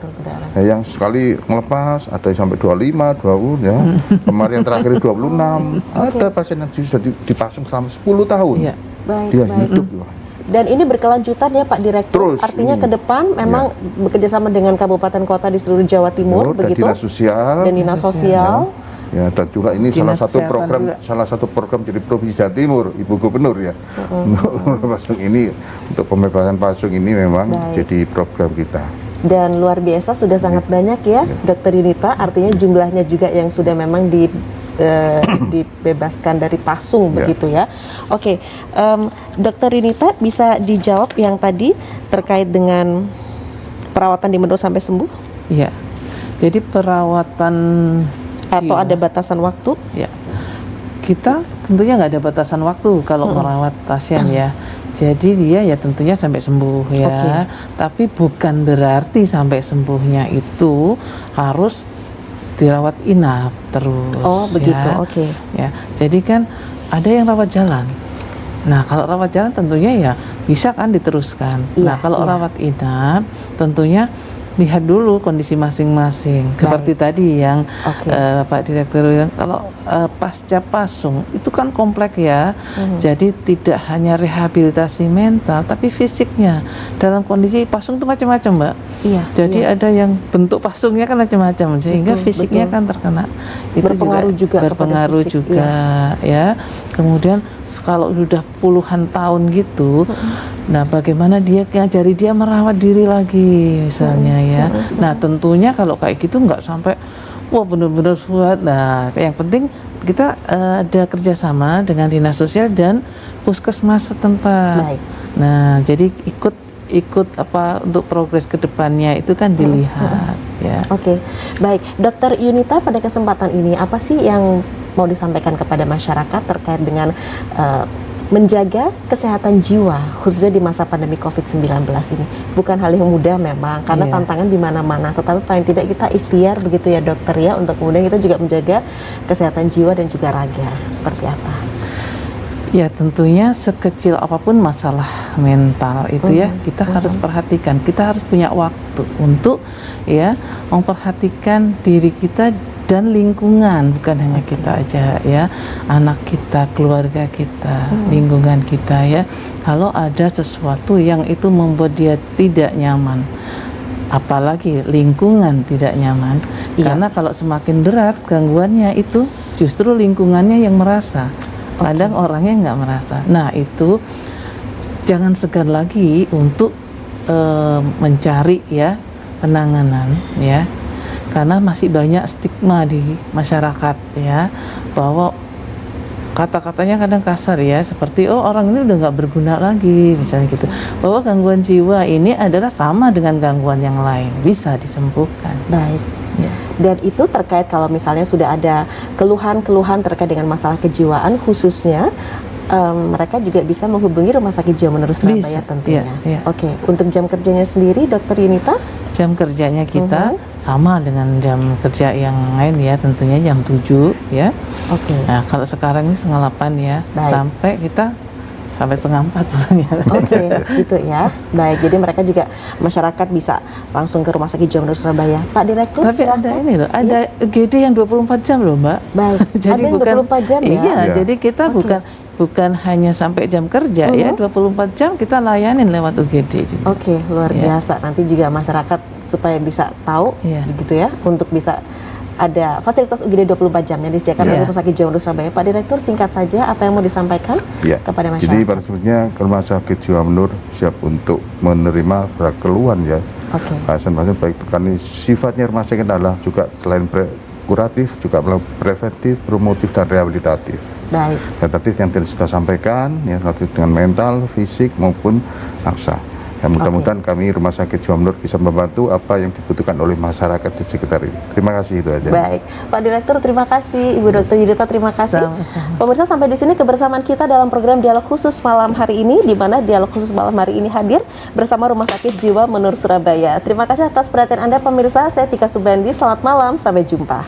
C: Ya, yang sekali ngelepas ada yang sampai 25 ya. Kemarin yang terakhir 26. Ada pasien yang sudah dipasung selama 10 tahun. Dia hidup.
B: Dan ini berkelanjutan ya Pak Direktur. Artinya ke depan memang bekerjasama dengan kabupaten kota di seluruh Jawa Timur begitu.
C: Dan dinas sosial. Ya, dan juga ini salah satu program jadi Provinsi Jawa Timur, Ibu Gubernur ya. Pasung ini untuk pembebasan pasung ini memang jadi program kita.
B: Dan luar biasa sudah sangat banyak ya, Dokter Yunita. Artinya jumlahnya juga yang sudah memang dibebaskan dari pasung begitu ya. Dokter Yunita bisa dijawab yang tadi terkait dengan perawatan di Menur sampai sembuh?
D: Iya. Jadi perawatan
B: atau ada batasan waktu?
D: Ya, kita tentunya nggak ada batasan waktu kalau merawat pasien ya. Jadi dia ya tentunya sampai sembuh ya. Tapi bukan berarti sampai sembuhnya itu harus dirawat inap terus.
B: Oh begitu,
D: ya. Jadi kan ada yang rawat jalan. Nah kalau rawat jalan tentunya ya bisa kan diteruskan. Nah kalau rawat inap tentunya lihat dulu kondisi masing-masing. Seperti tadi yang Pak Direktur bilang, kalau pasca pasung itu kan kompleks ya. Jadi tidak hanya rehabilitasi mental, tapi fisiknya. Dalam kondisi pasung itu macam-macam, Mbak. Jadi ada yang bentuk pasungnya kan macam-macam, sehingga fisiknya kan terkena. Itu
B: berpengaruh juga
D: ya. Kemudian kalau sudah puluhan tahun gitu, nah bagaimana dia ngajari dia merawat diri lagi misalnya ya. Nah tentunya kalau kayak gitu nggak sampai wah benar-benar kuat. Nah yang penting kita ada kerjasama dengan dinas sosial dan puskesmas setempat. Nah jadi ikut apa untuk progres kedepannya itu kan dilihat ya.
B: Baik, Dokter Yunita, pada kesempatan ini apa sih yang mau disampaikan kepada masyarakat terkait dengan menjaga kesehatan jiwa khususnya di masa pandemi COVID-19 ini? Bukan hal yang mudah memang karena tantangan di mana-mana, tetapi paling tidak kita ikhtiar begitu ya dokter ya untuk kemudian kita juga menjaga kesehatan jiwa dan juga raga. Seperti apa?
D: Ya tentunya sekecil apapun masalah mental itu ya kita harus perhatikan. Kita harus punya waktu untuk ya memperhatikan diri kita dan lingkungan, bukan hanya kita aja ya, anak kita, keluarga kita, lingkungan kita ya. Kalau ada sesuatu yang itu membuat dia tidak nyaman, apalagi lingkungan tidak nyaman, karena kalau semakin berat gangguannya itu justru lingkungannya yang merasa. Kadang orangnya nggak merasa. Nah itu jangan segan lagi untuk mencari ya penanganan ya, karena masih banyak stigma di masyarakat ya, bahwa kata-katanya kadang kasar ya, seperti oh orang ini udah nggak berguna lagi misalnya gitu, bahwa gangguan jiwa ini adalah sama dengan gangguan yang lain, bisa disembuhkan.
B: Baik.
D: Ya.
B: Dan itu terkait kalau misalnya sudah ada keluhan-keluhan terkait dengan masalah kejiwaan khususnya, mereka juga bisa menghubungi Rumah Sakit Jiwa Menur Surabaya tentunya.
D: Iya.
B: Oke, untuk jam kerjanya sendiri, Dokter Yunita?
D: Jam kerjanya kita sama dengan jam kerja yang lain ya, tentunya jam 7 ya.
B: Oke.
D: Nah kalau sekarang ini setengah 8 ya,
B: Baik.
D: sampai kita sampai setengah 4 pulangnya.
B: Oke, gitu ya. Baik, jadi mereka juga masyarakat bisa langsung ke Rumah Sakit Jiwa Menur Surabaya. Pak Direktur,
D: Tapi ada
B: silakan.
D: ini loh, ada UGD yang 24 jam loh Mbak.
B: Baik, ada yang 24 jam ya?
D: Iya,
C: Iya.
D: jadi kita bukan hanya sampai jam kerja ya, 24 jam kita layanin lewat UGD juga.
B: Oke, luar
D: Ya.
B: biasa. Nanti juga masyarakat supaya bisa tahu
D: Iya.
B: begitu ya, untuk bisa ada fasilitas UGD 24 jam yang disediakan
D: Iya.
B: oleh Rumah Sakit Jiwa Menur Surabaya. Pak Direktur, singkat saja apa yang mau disampaikan
C: Ya.
B: kepada masyarakat?
C: Jadi pada sebetulnya Rumah Sakit Jiwa Menur siap untuk menerima keluhan ya.
B: Oke.
C: Pasien-pasien baik itu karena sifatnya rumah sakit adalah juga selain kuratif juga preventif, promotif dan rehabilitatif.
B: Baik.
C: Rehabilitatif yang tadi sudah sampaikan ya, relatif dengan mental, fisik maupun nafsa. Ya, mudah-mudahan kami Rumah Sakit Jiwa Menur bisa membantu apa yang dibutuhkan oleh masyarakat di sekitar ini. Terima kasih, itu aja.
B: Baik, Pak Direktur terima kasih, Ibu Dokter Yudita terima kasih.
D: Sama-sama.
B: Pemirsa, sampai di sini kebersamaan kita dalam program Dialog Khusus malam hari ini, di mana Dialog Khusus malam hari ini hadir bersama Rumah Sakit Jiwa Menur Surabaya. Terima kasih atas perhatian Anda pemirsa. Saya Tika Subandi. Selamat malam, sampai jumpa.